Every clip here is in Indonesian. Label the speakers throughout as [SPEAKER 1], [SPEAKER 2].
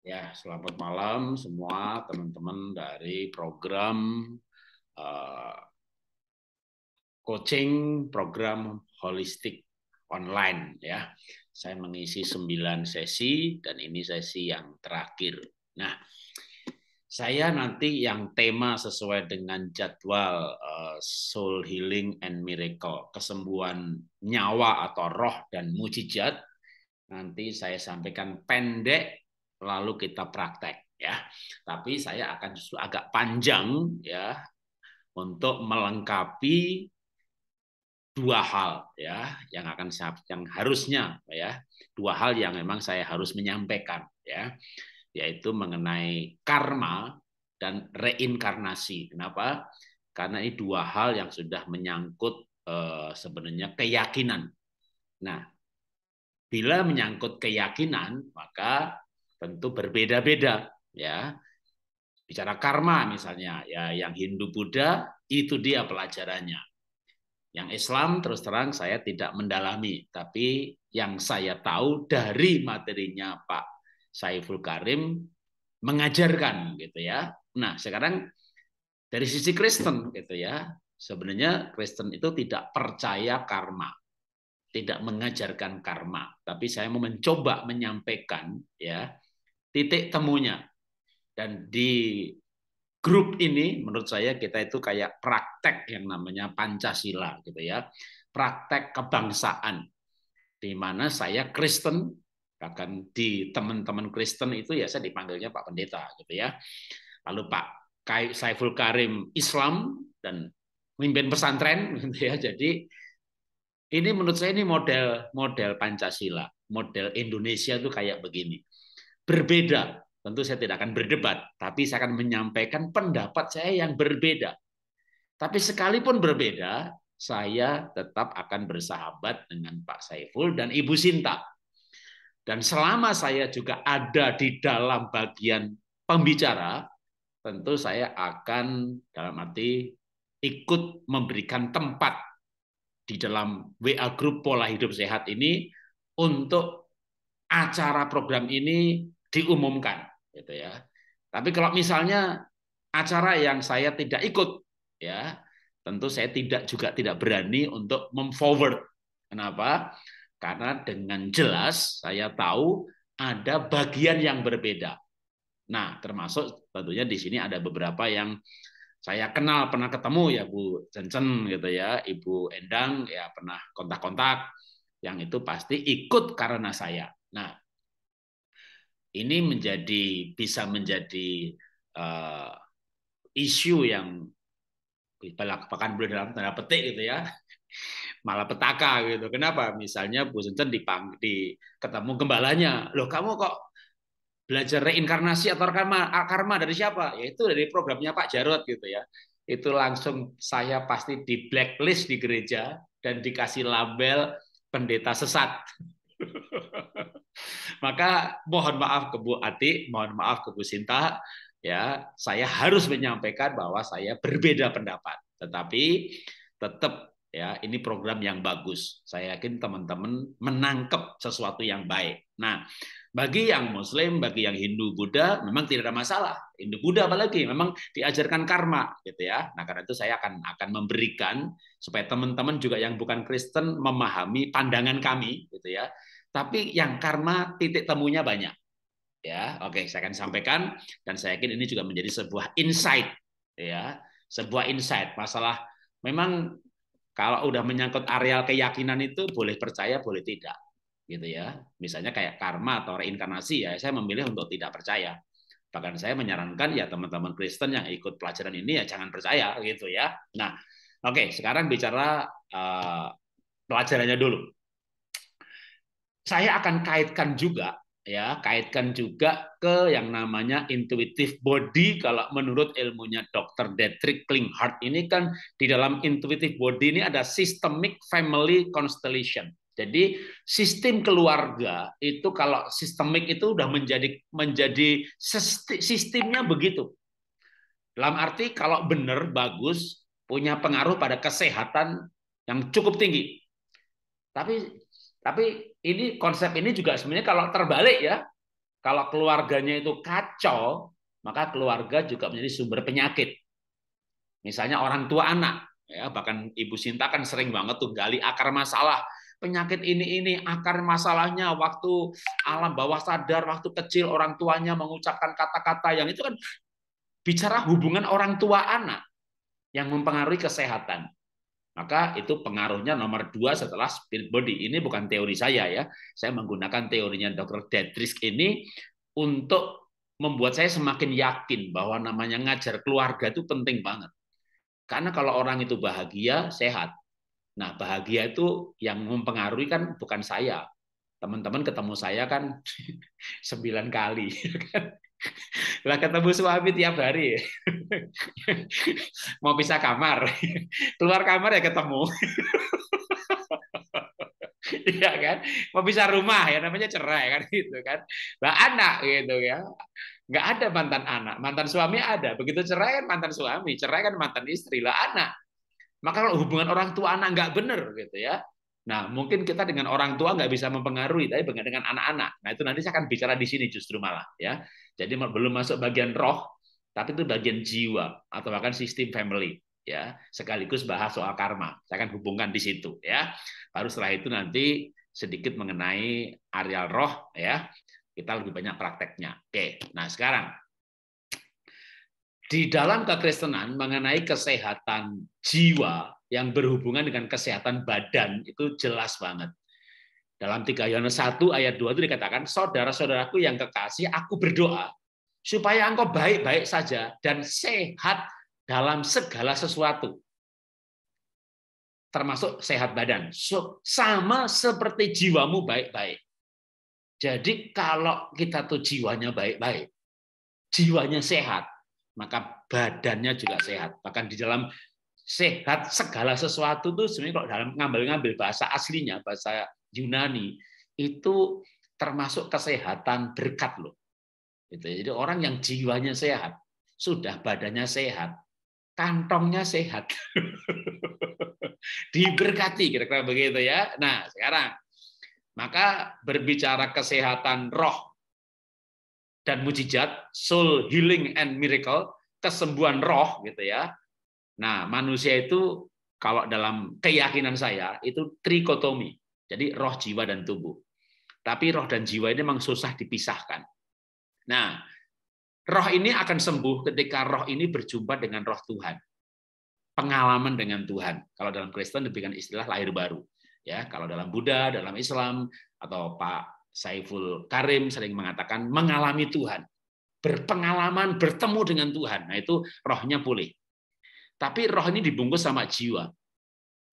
[SPEAKER 1] Ya, selamat malam semua teman-teman dari program uh, coaching program holistik online ya. Saya mengisi 9 sesi dan ini sesi yang terakhir. Nah, saya nanti yang tema sesuai dengan jadwal Soul Healing and Miracle, kesembuhan nyawa atau roh dan mujizat. Nanti saya sampaikan pendek, lalu kita praktek ya. Tapi saya akan justru agak panjang ya untuk melengkapi dua hal ya yang harusnya ya dua hal yang memang saya harus menyampaikan ya, yaitu mengenai karma dan reinkarnasi. Kenapa? Karena ini dua hal yang sudah menyangkut sebenarnya keyakinan. Nah, bila menyangkut keyakinan, maka tentu berbeda-beda ya. Bicara karma misalnya, ya yang Hindu Buddha itu dia pelajarannya. Yang Islam terus terang saya tidak mendalami, tapi yang saya tahu dari materinya Pak Saiful Karim mengajarkan gitu ya. Nah, sekarang dari sisi Kristen gitu ya. Sebenarnya Kristen itu tidak percaya karma, tidak mengajarkan karma, tapi saya mau mencoba menyampaikan ya titik temunya. Dan di grup ini menurut saya kita itu kayak praktek yang namanya Pancasila gitu ya, praktek kebangsaan, di mana saya Kristen, bahkan di teman-teman Kristen itu ya saya dipanggilnya Pak Pendeta gitu ya, lalu Pak Saiful Karim Islam dan pemimpin pesantren gitu ya. Jadi ini menurut saya ini model model Pancasila, model Indonesia itu kayak begini. Berbeda, tentu saya tidak akan berdebat, tapi saya akan menyampaikan pendapat saya yang berbeda. Tapi sekalipun berbeda, saya tetap akan bersahabat dengan Pak Saiful dan Ibu Sinta. Dan selama saya juga ada di dalam bagian pembicara, tentu saya akan dalam arti ikut memberikan tempat di dalam WA grup Pola Hidup Sehat ini untuk acara program ini diumumkan gitu ya. Tapi kalau misalnya acara yang saya tidak ikut ya, tentu saya tidak berani untuk memforward. Kenapa? Karena dengan jelas saya tahu ada bagian yang berbeda. Nah, termasuk tentunya di sini ada beberapa yang saya kenal, pernah ketemu ya Bu Cencen gitu ya, Ibu Endang ya pernah kontak-kontak, yang itu pasti ikut karena saya. Nah, ini bisa menjadi uh, isu yang bahkan boleh dalam tanda petik gitu ya, malah petaka gitu. Kenapa? Misalnya Bu Sunten ketemu gembalanya, loh kamu kok belajar reinkarnasi atau karma dari siapa? Ya itu dari programnya Pak Jarod gitu ya. Itu langsung saya pasti di blacklist di gereja dan dikasih label pendeta sesat. Maka mohon maaf ke Bu Ati, mohon maaf ke Bu Sinta, ya saya harus menyampaikan bahwa saya berbeda pendapat. Tetapi tetap ya ini program yang bagus. Saya yakin teman-teman menangkap sesuatu yang baik. Nah, bagi yang Muslim, bagi yang Hindu Buddha memang tidak ada masalah. Hindu Buddha apalagi memang diajarkan karma gitu ya. Nah, karena itu saya akan memberikan supaya teman-teman juga yang bukan Kristen memahami pandangan kami gitu ya. Tapi yang karma titik temunya banyak. Ya, oke, saya akan sampaikan dan saya yakin ini juga menjadi sebuah insight ya, sebuah insight masalah memang kalau udah menyangkut areal keyakinan itu boleh percaya, boleh tidak gitu ya. Misalnya kayak karma atau reinkarnasi ya, saya memilih untuk tidak percaya. Bahkan saya menyarankan ya teman-teman Kristen yang ikut pelajaran ini ya jangan percaya gitu ya. Nah, oke, sekarang bicara pelajarannya dulu. Saya akan kaitkan juga ke yang namanya intuitive body. Kalau menurut ilmunya Dr. Dietrich Klinghardt ini kan di dalam intuitive body ini ada systemic family constellation. Jadi sistem keluarga itu kalau sistemik itu udah menjadi sistemnya begitu. Dalam arti kalau benar bagus punya pengaruh pada kesehatan yang cukup tinggi. Tapi ini konsep ini juga sebenarnya kalau terbalik ya, Kalau keluarganya itu kacau, maka keluarga juga menjadi sumber penyakit. Misalnya orang tua anak, ya bahkan Ibu Sinta kan sering banget tuh gali akar masalah. Penyakit ini akar masalahnya waktu alam bawah sadar, waktu kecil orang tuanya mengucapkan kata-kata yang itu kan bicara hubungan orang tua anak yang mempengaruhi kesehatan. Maka itu pengaruhnya nomor 2 setelah spirit body. Ini bukan teori saya ya. Saya menggunakan teorinya Dr. Dietrich ini untuk membuat saya semakin yakin bahwa namanya ngajar keluarga itu penting banget. Karena kalau orang itu bahagia, sehat. Nah, bahagia itu yang mempengaruhi kan bukan saya. Teman-teman ketemu saya kan 9 kali. Lah ketemu suami tiap hari. Mau pisah kamar. Keluar kamar ya ketemu. Iya kan? Mau pisah rumah ya namanya cerai kan gitu kan. Lah anak gitu ya. Nggak ada mantan anak. Mantan suami ada. Begitu cerai kan mantan suami. Cerai kan mantan istri. Lah anak. Maka kalau hubungan orang tua anak nggak benar gitu ya. Nah, mungkin kita dengan orang tua nggak bisa mempengaruhi, tapi dengan anak-anak. Nah, itu nanti saya akan bicara di sini justru malah ya. Jadi belum masuk bagian roh, tapi itu bagian jiwa atau bahkan sistem family ya. Sekaligus bahas soal karma. Saya akan hubungkan di situ ya. Baru setelah itu nanti sedikit mengenai areal roh ya. Kita lebih banyak prakteknya. Oke. Nah, sekarang di dalam kekristenan mengenai kesehatan jiwa yang berhubungan dengan kesehatan badan itu jelas banget. Dalam 3 Yohanes 1 ayat 2 itu dikatakan, saudara-saudaraku yang kekasih, aku berdoa supaya engkau baik-baik saja dan sehat dalam segala sesuatu. Termasuk sehat badan. Sama seperti jiwamu baik-baik. Jadi kalau kita tuh jiwanya baik-baik, jiwanya sehat, maka badannya juga sehat. Bahkan di dalam sehat segala sesuatu tuh sebenarnya kalau dalam ngambil bahasa aslinya, bahasa Yunani, itu termasuk kesehatan berkat loh. Jadi orang yang jiwanya sehat, sudah badannya sehat, kantongnya sehat. Diberkati kira-kira begitu ya. Nah, sekarang maka berbicara kesehatan roh dan mujizat, soul healing and miracle, kesembuhan roh gitu ya. Nah, manusia itu kalau dalam keyakinan saya itu trikotomi. Jadi roh, jiwa dan tubuh. Tapi roh dan jiwa ini memang susah dipisahkan. Nah, roh ini akan sembuh ketika roh ini berjumpa dengan roh Tuhan. Pengalaman dengan Tuhan. Kalau dalam Kristen diberikan istilah lahir baru. Ya, kalau dalam Buddha, dalam Islam atau Pak Saiful Karim sering mengatakan mengalami Tuhan. Berpengalaman bertemu dengan Tuhan. Nah, itu rohnya pulih. Tapi roh ini dibungkus sama jiwa.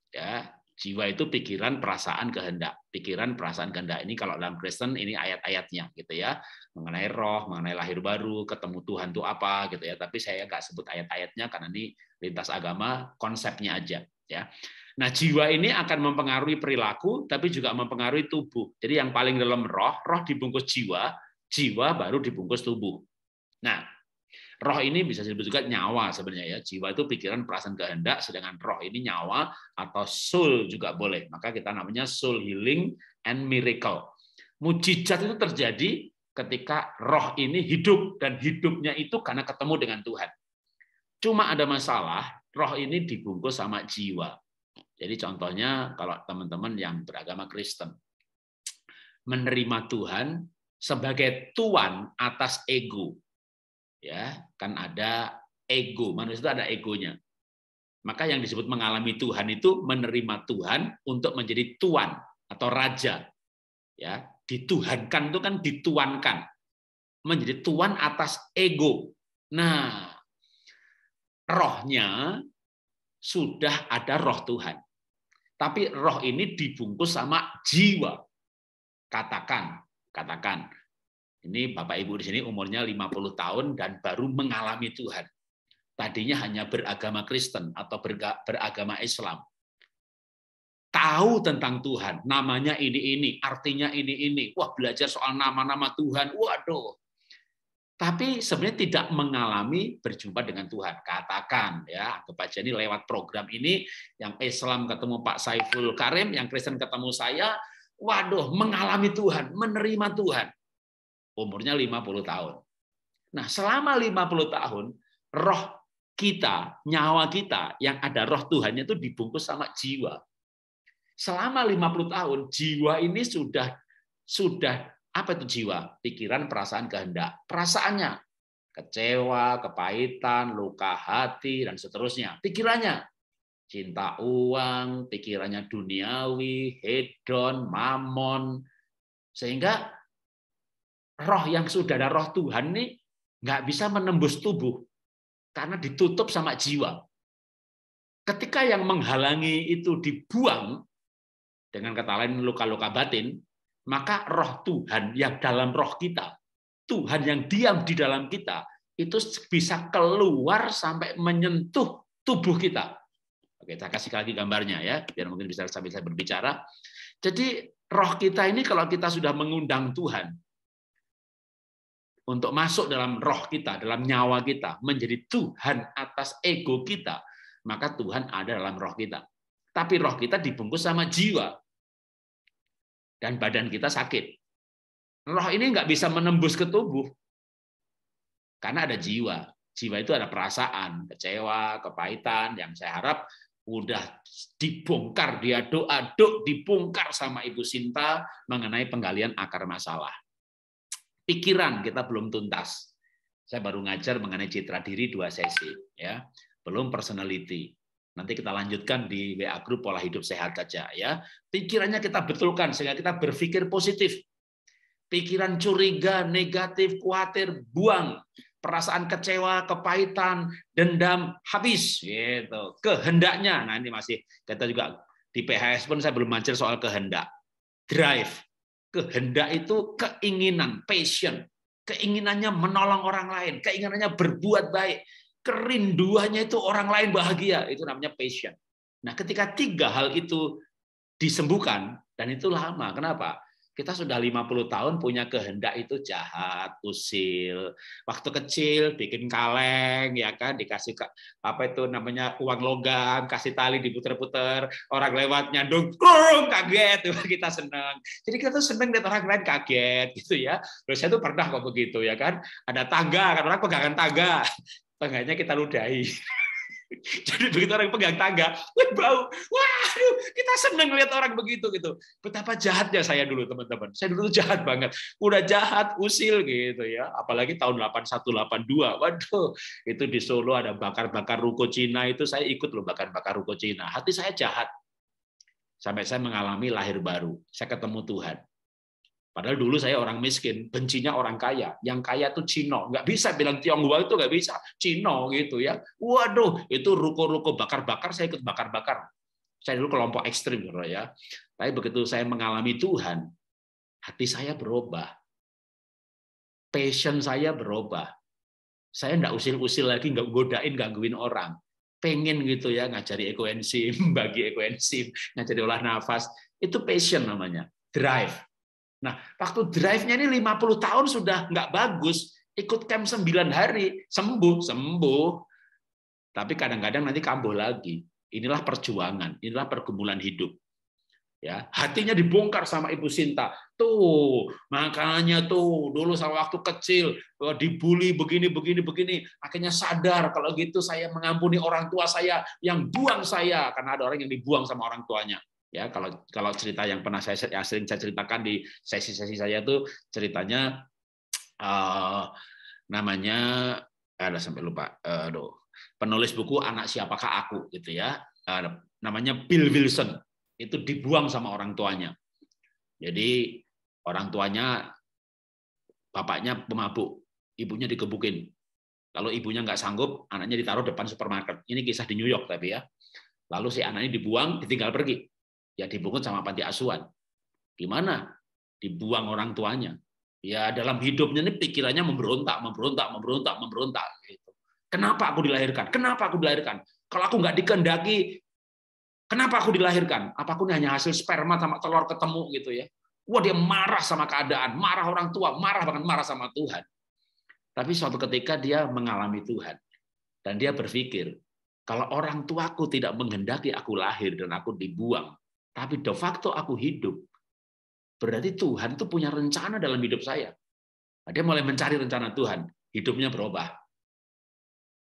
[SPEAKER 1] Ya, jiwa itu pikiran, perasaan, kehendak. Pikiran, perasaan, kehendak ini kalau dalam Kristen ini ayat-ayatnya gitu ya. Mengenai roh, mengenai lahir baru, ketemu Tuhan itu apa gitu ya. Tapi saya nggak sebut ayat-ayatnya karena ini lintas agama, konsepnya aja ya. Nah, jiwa ini akan mempengaruhi perilaku tapi juga mempengaruhi tubuh. Jadi yang paling dalam roh, roh dibungkus jiwa, jiwa baru dibungkus tubuh. Nah, roh ini bisa disebut juga nyawa sebenarnya ya. Jiwa itu pikiran, perasaan, kehendak, sedangkan roh ini nyawa atau soul juga boleh. Maka kita namanya soul healing and miracle. Mujizat itu terjadi ketika roh ini hidup dan hidupnya itu karena ketemu dengan Tuhan. Cuma ada masalah, roh ini dibungkus sama jiwa. Jadi contohnya kalau teman-teman yang beragama Kristen menerima Tuhan sebagai Tuhan atas ego. Ya, kan ada ego, manusia itu ada egonya. Maka yang disebut mengalami Tuhan itu menerima Tuhan untuk menjadi tuan atau raja. Ya, dituhankan itu kan dituankan. Menjadi tuan atas ego. Nah, rohnya sudah ada roh Tuhan. Tapi roh ini dibungkus sama jiwa. Katakan, ini Bapak Ibu di sini umurnya 50 tahun dan baru mengalami Tuhan. Tadinya hanya beragama Kristen atau beragama Islam. Tahu tentang Tuhan, namanya ini, artinya ini. Wah, belajar soal nama-nama Tuhan. Waduh. Tapi sebenarnya tidak mengalami berjumpa dengan Tuhan. Katakan ya, anggap aja ini lewat program ini yang Islam ketemu Pak Saiful Karim, yang Kristen ketemu saya, waduh, mengalami Tuhan, menerima Tuhan. Umurnya 50 tahun. Nah, selama 50 tahun, roh kita, nyawa kita yang ada roh Tuhannya itu dibungkus sama jiwa. Selama 50 tahun, jiwa ini sudah apa itu jiwa? Pikiran, perasaan, kehendak. Perasaannya kecewa, kepahitan, luka hati, dan seterusnya. Pikirannya cinta uang, pikirannya duniawi, hedon, mamon. Sehingga roh yang sudah ada roh Tuhan nih nggak bisa menembus tubuh karena ditutup sama jiwa. Ketika yang menghalangi itu dibuang, dengan kata lain luka-luka batin, maka roh Tuhan yang dalam roh kita, Tuhan yang diam di dalam kita, itu bisa keluar sampai menyentuh tubuh kita. Oke, saya kasih lagi gambarnya ya, biar mungkin bisa sambil saya berbicara. Jadi roh kita ini kalau kita sudah mengundang Tuhan untuk masuk dalam roh kita, dalam nyawa kita, menjadi Tuhan atas ego kita, maka Tuhan ada dalam roh kita. Tapi roh kita dibungkus sama jiwa. Dan badan kita sakit. Roh ini nggak bisa menembus ke tubuh. Karena ada jiwa. Jiwa itu ada perasaan, kecewa, kepahitan, yang saya harap udah dibongkar, diaduk-aduk, dibongkar sama Ibu Sinta mengenai penggalian akar masalah. Pikiran kita belum tuntas. Saya baru ngajar mengenai citra diri 2 sesi, ya, belum personality. Nanti kita lanjutkan di WA Group Pola Hidup Sehat saja, ya. Pikirannya kita betulkan sehingga kita berpikir positif. Pikiran curiga, negatif, khawatir, buang. Perasaan kecewa, kepahitan, dendam, habis. Gitu. Kehendaknya, nah ini masih kita juga di PHS pun saya belum ngajar soal kehendak. Drive. Kehendak itu keinginan, passion. Keinginannya menolong orang lain, keinginannya berbuat baik. Kerinduannya itu orang lain bahagia, itu namanya passion. Nah, ketika 3 hal itu disembuhkan, dan itu lama. Kenapa? Kita sudah 50 tahun punya kehendak itu jahat, usil. Waktu kecil bikin kaleng, ya kan, dikasih apa itu namanya uang logam, kasih tali diputer-puter, orang lewat nyandung, kaget, kita senang. Jadi kita tuh senang lihat orang lain kaget, gitu ya. Terus saya tuh pernah kok begitu, ya kan. Ada tangga, kan orang pegangan tangga, tangganya kita ludahi. Jadi begitu orang pegang tangga, bau, waduh, kita seneng lihat orang begitu gitu. Betapa jahatnya saya dulu, teman-teman. Saya dulu jahat banget, udah jahat, usil gitu ya. Apalagi tahun 81, 82, waduh, itu di Solo ada bakar-bakar ruko Cina, itu saya ikut loh bakar-bakar ruko Cina. Hati saya jahat, sampai saya mengalami lahir baru. Saya ketemu Tuhan. Padahal dulu saya orang miskin, bencinya orang kaya. Yang kaya tuh Cino, nggak bisa bilang Tionghoa itu nggak bisa, Cino gitu ya. Waduh, itu ruko-ruko bakar-bakar, saya ikut bakar-bakar. Saya dulu kelompok ekstrim ya. Tapi begitu saya mengalami Tuhan, hati saya berubah, passion saya berubah. Saya nggak usil-usil lagi, nggak godain, gangguin orang. Pengen gitu ya, ngajari ekoenzim, bagi ekoenzim, ngajari olah nafas. Itu passion namanya, drive. Nah, waktu drive-nya ini 50 tahun sudah nggak bagus, ikut camp 9 hari, sembuh. Tapi kadang-kadang nanti kambuh lagi. Inilah perjuangan, inilah pergumulan hidup. Ya, hatinya dibongkar sama Ibu Sinta. Tuh, makanya tuh dulu sama waktu kecil dibully begini. Akhirnya sadar kalau gitu saya mengampuni orang tua saya yang buang saya karena ada orang yang dibuang sama orang tuanya. Ya, kalau cerita yang pernah sering saya ceritakan di sesi-sesi saya tuh ceritanya namanya ada sampai lupa. Penulis buku Anak Siapakah Aku gitu ya. Namanya Bill Wilson. Itu dibuang sama orang tuanya. Jadi orang tuanya bapaknya pemabuk, ibunya digebukin. Kalau ibunya nggak sanggup, anaknya ditaruh depan supermarket. Ini kisah di New York tapi ya. Lalu si anak ini dibuang, ditinggal pergi. Ya dibungkut sama panti asuhan. Gimana? Dibuang orang tuanya. Ya dalam hidupnya ini pikirannya memberontak. Gitu. Kenapa aku dilahirkan? Kalau aku nggak dikehendaki, kenapa aku dilahirkan? Apa aku ini hanya hasil sperma sama telur ketemu gitu ya? Wah dia marah sama keadaan, marah orang tua, bahkan marah sama Tuhan. Tapi suatu ketika dia mengalami Tuhan dan dia berpikir, kalau orang tuaku tidak menghendaki aku lahir dan aku dibuang, tapi de facto aku hidup, berarti Tuhan itu punya rencana dalam hidup saya. Nah, dia mulai mencari rencana Tuhan, hidupnya berubah.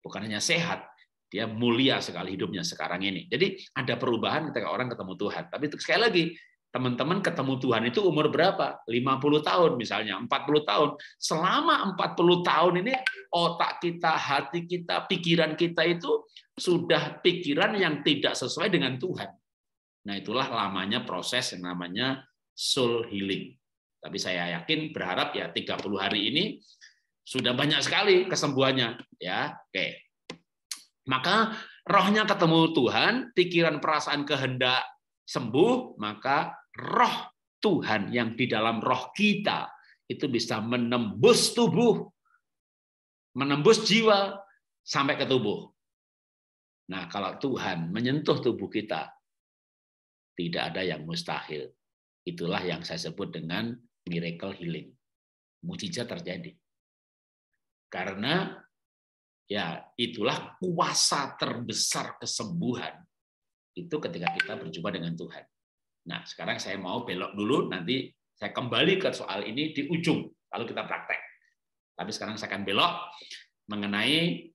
[SPEAKER 1] Bukan hanya sehat, dia mulia sekali hidupnya sekarang ini. Jadi ada perubahan ketika orang ketemu Tuhan. Tapi sekali lagi, teman-teman ketemu Tuhan itu umur berapa? 50 tahun misalnya, 40 tahun. Selama 40 tahun ini otak kita, hati kita, pikiran kita itu sudah pikiran yang tidak sesuai dengan Tuhan. Nah, itulah lamanya proses yang namanya soul healing. Tapi saya yakin, berharap ya 30 hari ini sudah banyak sekali kesembuhannya. Ya, oke. Maka rohnya ketemu Tuhan, pikiran perasaan kehendak sembuh, maka roh Tuhan yang di dalam roh kita itu bisa menembus tubuh, menembus jiwa sampai ke tubuh. Nah, kalau Tuhan menyentuh tubuh kita, tidak ada yang mustahil. Itulah yang saya sebut dengan miracle healing. Mujizat terjadi. Karena ya itulah kuasa terbesar kesembuhan. Itu ketika kita berjumpa dengan Tuhan. Nah, sekarang saya mau belok dulu, nanti saya kembali ke soal ini di ujung, lalu kita praktek. Tapi sekarang saya akan belok mengenai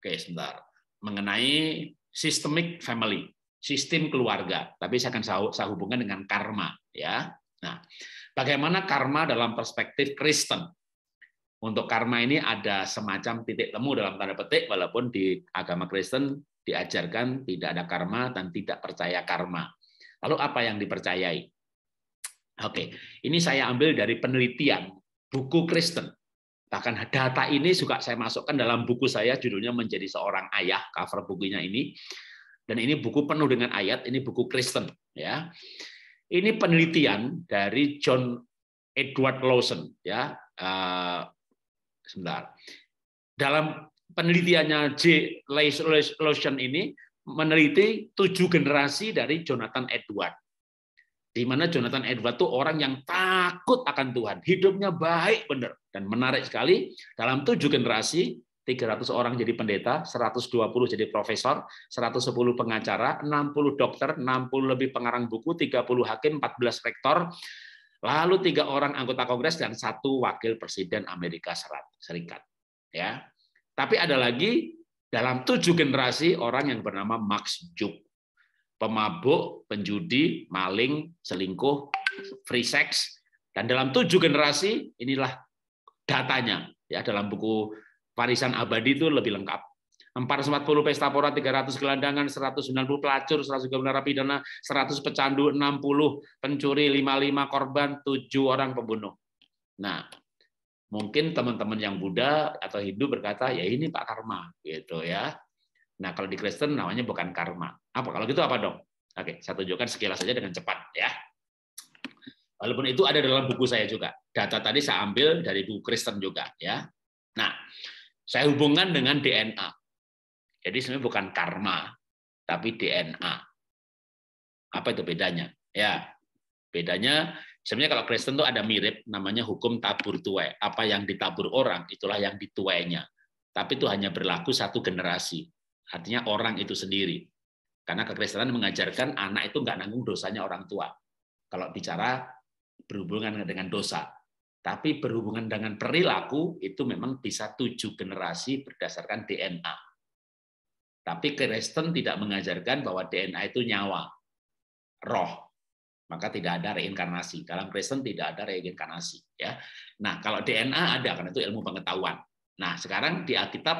[SPEAKER 1] sebentar. Mengenai systemic family, sistem keluarga. Tapi saya akan saya hubungkan dengan karma, ya. Nah, bagaimana karma dalam perspektif Kristen? Untuk karma ini ada semacam titik temu dalam tanda petik, walaupun di agama Kristen diajarkan tidak ada karma dan tidak percaya karma. Lalu apa yang dipercayai? Oke, ini saya ambil dari penelitian buku Kristen. Bahkan data ini juga saya masukkan dalam buku saya, judulnya Menjadi Seorang Ayah, cover bukunya ini. Dan ini buku penuh dengan ayat, ini buku Kristen. Ya, ini penelitian dari John Edward Lawson. Ya, sebentar. Dalam penelitiannya J. Lawson ini meneliti 7 generasi dari Jonathan Edward. Di mana Jonathan Edward itu orang yang takut akan Tuhan, hidupnya baik benar dan menarik sekali. Dalam 7 generasi, 300 orang jadi pendeta, 120 jadi profesor, 110 pengacara, 60 dokter, 60 lebih pengarang buku, 30 hakim, 14 rektor, lalu 3 orang anggota Kongres dan 1 wakil presiden Amerika Serikat. Ya, tapi ada lagi dalam 7 generasi orang yang bernama Max Juk, pemabuk, penjudi, maling, selingkuh, free sex, dan dalam 7 generasi inilah datanya. Ya, dalam buku Warisan Abadi itu lebih lengkap. 440 pesta pora, 300 gelandangan, 190 pelacur, 130 narapidana, 100 pecandu, 60 pencuri, 55 korban, 7 orang pembunuh. Nah, mungkin teman-teman yang Buddha atau Hindu berkata, ya ini Pak karma, gitu ya. Nah, kalau di Kristen namanya bukan karma. Apa kalau gitu apa dong? Oke, saya tunjukkan sekilas saja dengan cepat ya. Walaupun itu ada dalam buku saya juga. Data tadi saya ambil dari buku Kristen juga ya. Nah, saya hubungkan dengan DNA. Jadi sebenarnya bukan karma, tapi DNA. Apa itu bedanya? Ya, bedanya sebenarnya kalau Kristen itu ada mirip, namanya hukum tabur tuai. Apa yang ditabur orang, itulah yang dituainya. Tapi itu hanya berlaku 1 generasi. Artinya orang itu sendiri. Karena kekristenan mengajarkan anak itu nggak nanggung dosanya orang tua. Kalau bicara berhubungan dengan dosa. Tapi berhubungan dengan perilaku, itu memang bisa 7 generasi berdasarkan DNA. Tapi Kristen tidak mengajarkan bahwa DNA itu nyawa, roh. Maka tidak ada reinkarnasi. Dalam Kristen tidak ada reinkarnasi. Ya. Nah, kalau DNA ada, karena itu ilmu pengetahuan. Nah, sekarang di Alkitab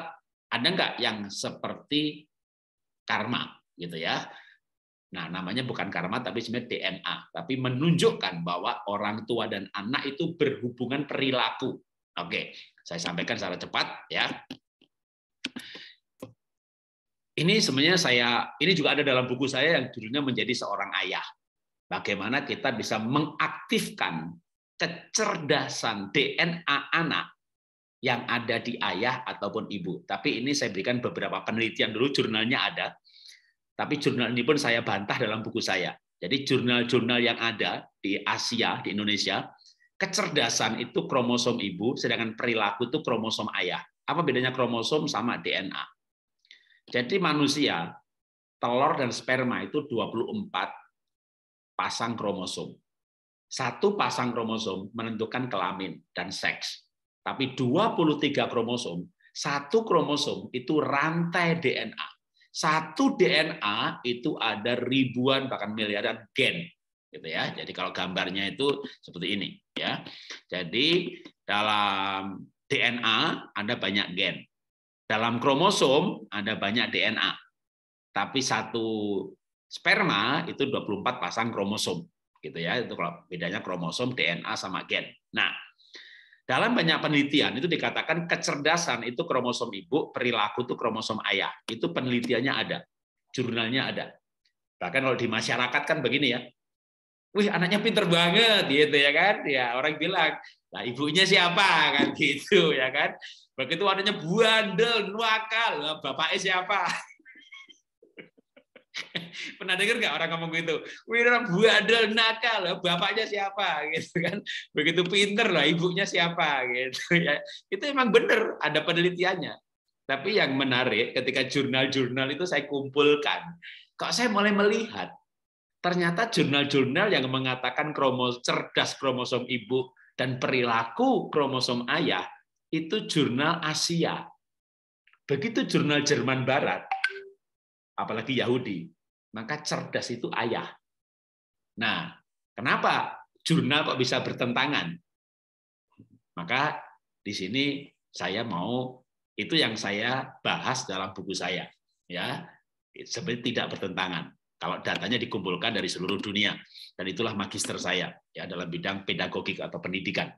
[SPEAKER 1] ada nggak yang seperti karma, gitu ya? Nah, namanya bukan karma, tapi sebenarnya DNA. Tapi menunjukkan bahwa orang tua dan anak itu berhubungan perilaku. Oke, saya sampaikan secara cepat ya. Ini sebenarnya ini juga ada dalam buku saya yang judulnya Menjadi Seorang Ayah. Bagaimana kita bisa mengaktifkan kecerdasan DNA anak yang ada di ayah ataupun ibu. Tapi ini saya berikan beberapa penelitian dulu, jurnalnya ada. Tapi jurnal ini pun saya bantah dalam buku saya. Jadi jurnal-jurnal yang ada di Asia, di Indonesia, kecerdasan itu kromosom ibu, sedangkan perilaku itu kromosom ayah. Apa bedanya kromosom sama DNA? Jadi manusia, telur dan sperma itu 24 pasang kromosom. Satu pasang kromosom menentukan kelamin dan seks. Tapi 23 kromosom, satu kromosom itu rantai DNA. Satu DNA itu ada ribuan bahkan miliaran gen, gitu ya. Jadi kalau gambarnya itu seperti ini, ya. Jadi dalam DNA ada banyak gen. Dalam kromosom ada banyak DNA. Tapi satu sperma itu 24 pasang kromosom, gitu ya. Itu kalau bedanya kromosom, DNA sama gen. Nah, dalam banyak penelitian itu dikatakan kecerdasan itu kromosom ibu, perilaku itu kromosom ayah. Itu penelitiannya ada, jurnalnya ada. Bahkan kalau di masyarakat kan begini ya, wih anaknya pinter banget, gitu ya kan? Ya orang bilang, lah ibunya siapa kan gitu ya kan? Begitu anaknya bandel, nuakal, bapaknya siapa? Pernah dengar nggak orang ngomong gitu? Wira bandel nakal, bapaknya siapa? Gitu kan? Begitu pinter lah, ibunya siapa? Gitu ya. Itu emang benar, ada penelitiannya. Tapi yang menarik, ketika jurnal-jurnal itu saya kumpulkan, kok saya mulai melihat ternyata jurnal-jurnal yang mengatakan cerdas kromosom ibu dan perilaku kromosom ayah itu jurnal Asia. Begitu jurnal Jerman Barat, apalagi Yahudi, maka cerdas itu ayah. Nah, kenapa jurnal kok bisa bertentangan? Maka di sini saya mau, itu yang saya bahas dalam buku saya, ya, sebenarnya tidak bertentangan. Kalau datanya dikumpulkan dari seluruh dunia, dan itulah magister saya, ya, dalam bidang pedagogik atau pendidikan.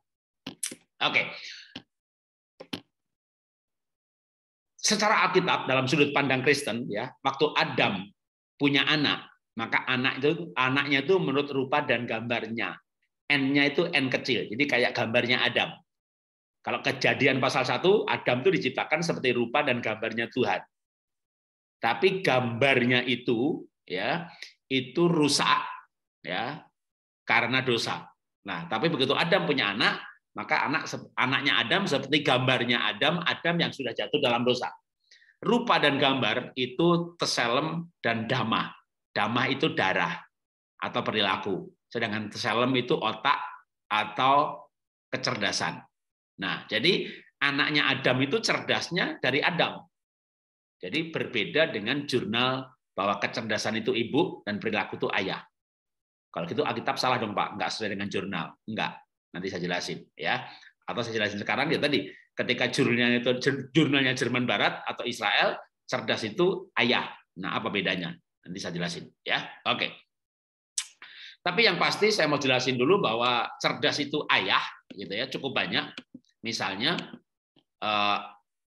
[SPEAKER 1] Oke. Secara Alkitab dalam sudut pandang Kristen, ya, waktu Adam punya anak, maka anaknya itu menurut rupa dan gambarnya. N-nya itu N kecil, jadi kayak gambarnya Adam. Kalau Kejadian pasal 1, Adam itu diciptakan seperti rupa dan gambarnya Tuhan. Tapi gambarnya itu, ya, itu rusak, ya, karena dosa. Nah, tapi begitu Adam punya anak, maka anaknya Adam seperti gambarnya Adam yang sudah jatuh dalam dosa. Rupa dan gambar itu teselem dan dhamma. Dhamma itu darah atau perilaku. Sedangkan teselem itu otak atau kecerdasan. Nah, jadi anaknya Adam itu cerdasnya dari Adam. Jadi berbeda dengan jurnal bahwa kecerdasan itu ibu dan perilaku itu ayah. Kalau gitu Alkitab salah dong Pak, nggak sesuai dengan jurnal. Enggak, nanti saya jelasin ya. Atau saya jelasin sekarang ya tadi, ketika jurnalnya Jerman Barat atau Israel, cerdas itu ayah. Nah, apa bedanya? Nanti saya jelasin ya. Oke. Tapi yang pasti saya mau jelasin dulu bahwa cerdas itu ayah, gitu ya, cukup banyak. Misalnya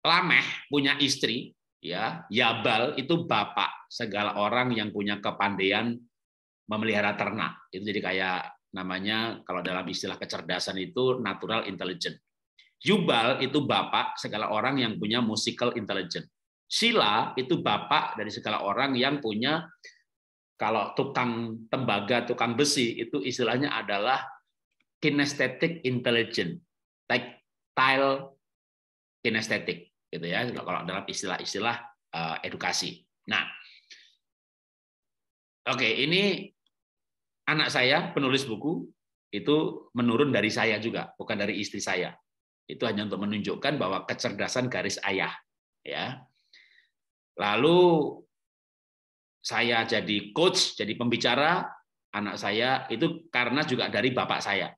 [SPEAKER 1] Lameh punya istri, ya, Yabal itu bapak segala orang yang punya kepandaian memelihara ternak. Itu jadi kayak namanya kalau dalam istilah kecerdasan itu natural intelligence. Yubal itu bapak segala orang yang punya musical intelligence. Sila itu bapak dari segala orang yang punya, kalau tukang tembaga, tukang besi itu istilahnya adalah kinesthetic intelligence, tactile kinesthetic, gitu ya. Kalau dalam istilah-istilah edukasi. Nah, oke, ini anak saya penulis buku itu menurun dari saya juga, bukan dari istri saya. Itu hanya untuk menunjukkan bahwa kecerdasan garis ayah, ya. Lalu saya jadi coach, jadi pembicara anak saya itu karena juga dari bapak saya.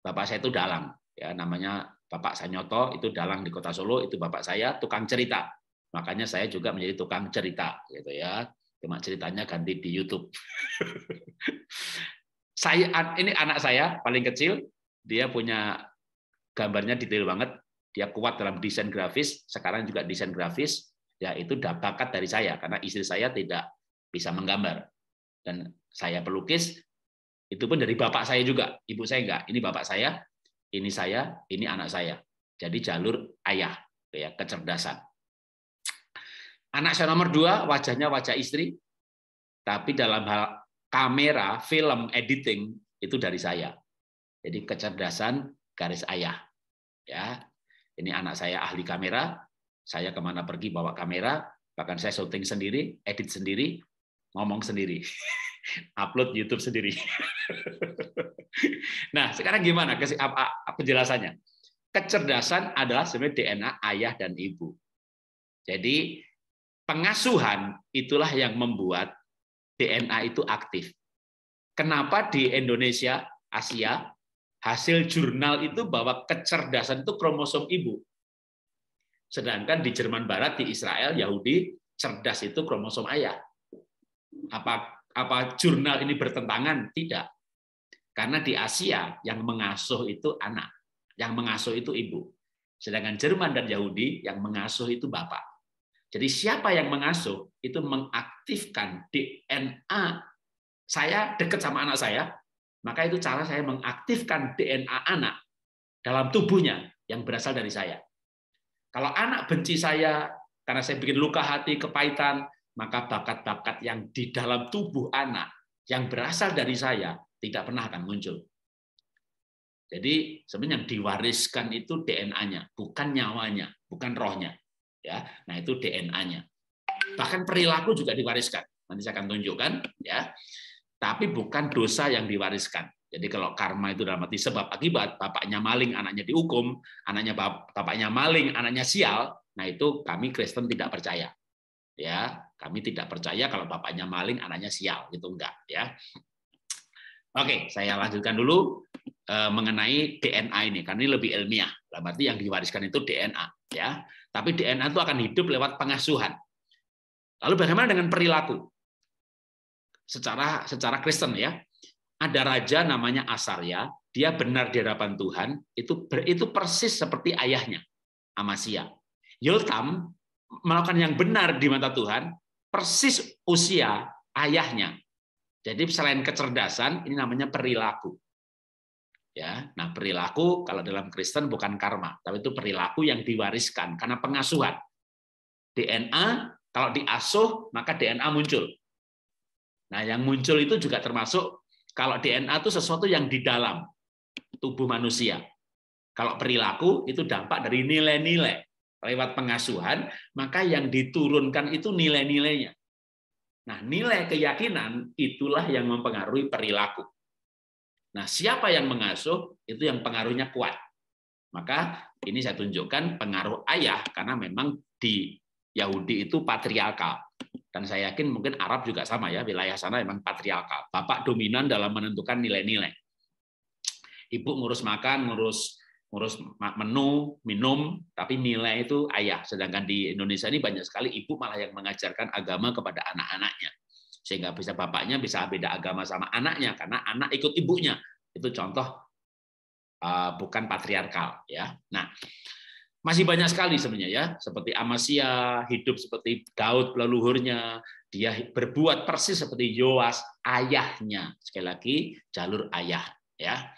[SPEAKER 1] Bapak saya itu dalang, ya, namanya Bapak Sanyoto, itu dalang di Kota Solo, itu bapak saya tukang cerita. Makanya saya juga menjadi tukang cerita, gitu ya. Cuma ceritanya ganti di YouTube. Ini anak saya paling kecil, dia punya gambarnya detail banget, dia kuat dalam desain grafis, sekarang juga desain grafis, ya itu bakat dari saya karena istri saya tidak bisa menggambar dan saya pelukis, itu pun dari bapak saya juga, ibu saya enggak, ini bapak saya, ini anak saya, jadi jalur ayah, ya, kecerdasan. Anak saya nomor 2 wajahnya wajah istri, tapi dalam hal kamera, film, editing itu dari saya. Jadi kecerdasan garis ayah. Ya, ini anak saya ahli kamera. Saya kemana pergi bawa kamera, bahkan saya syuting sendiri, edit sendiri, ngomong sendiri. Upload YouTube sendiri. Nah, sekarang gimana penjelasannya? Kecerdasan adalah sebenarnya DNA ayah dan ibu. Jadi pengasuhan itulah yang membuat DNA itu aktif. Kenapa di Indonesia, Asia, hasil jurnal itu bahwa kecerdasan itu kromosom ibu. Sedangkan di Jerman Barat, di Israel, Yahudi, cerdas itu kromosom ayah. Apa jurnal ini bertentangan? Tidak. Karena di Asia yang mengasuh itu anak, yang mengasuh itu ibu. Sedangkan Jerman dan Yahudi yang mengasuh itu bapak. Jadi siapa yang mengasuh itu mengaktifkan DNA saya dekat sama anak saya, maka itu cara saya mengaktifkan DNA anak dalam tubuhnya yang berasal dari saya. Kalau anak benci saya karena saya bikin luka hati, kepahitan, maka bakat-bakat yang di dalam tubuh anak yang berasal dari saya tidak pernah akan muncul. Jadi sebenarnya yang diwariskan itu DNA-nya, bukan nyawanya, bukan rohnya. Ya, nah itu DNA-nya. Bahkan perilaku juga diwariskan. Nanti saya akan tunjukkan, ya. Tapi bukan dosa yang diwariskan. Jadi kalau karma itu dalam arti sebab akibat, bapaknya maling, anaknya dihukum, bapaknya maling, anaknya sial, nah itu kami Kristen tidak percaya. Ya, kami tidak percaya kalau bapaknya maling, anaknya sial, gitu enggak, ya. Oke, saya lanjutkan dulu mengenai DNA ini, karena ini lebih ilmiah. Dalam arti yang diwariskan itu DNA, ya. Tapi DNA itu akan hidup lewat pengasuhan. Lalu bagaimana dengan perilaku? Secara Kristen, ya. Ada raja namanya Asarya, dia benar di hadapan Tuhan, itu persis seperti ayahnya, Amasya. Yotam melakukan yang benar di mata Tuhan, persis usia ayahnya. Jadi selain kecerdasan, ini namanya perilaku. Ya, nah perilaku kalau dalam Kristen bukan karma, tapi itu perilaku yang diwariskan karena pengasuhan. DNA kalau diasuh maka DNA muncul. Nah, yang muncul itu juga termasuk kalau DNA itu sesuatu yang di dalam tubuh manusia. Kalau perilaku itu dampak dari nilai-nilai. Lewat pengasuhan, maka yang diturunkan itu nilai-nilainya. Nah, nilai keyakinan itulah yang mempengaruhi perilaku. Nah, siapa yang mengasuh, itu yang pengaruhnya kuat. Maka ini saya tunjukkan pengaruh ayah, karena memang di Yahudi itu patriarkal. Dan saya yakin mungkin Arab juga sama, ya, wilayah sana memang patriarkal. Bapak dominan dalam menentukan nilai-nilai. Ibu ngurus makan, ngurus menu, minum, tapi nilai itu ayah. Sedangkan di Indonesia ini banyak sekali ibu malah yang mengajarkan agama kepada anak-anaknya. Sehingga bisa bapaknya bisa beda agama sama anaknya, karena anak ikut ibunya. Itu contoh bukan patriarkal, ya. Nah, masih banyak sekali sebenarnya, ya, seperti Amasya hidup seperti Daud leluhurnya, dia berbuat persis seperti Yoas ayahnya. Sekali lagi jalur ayah, ya.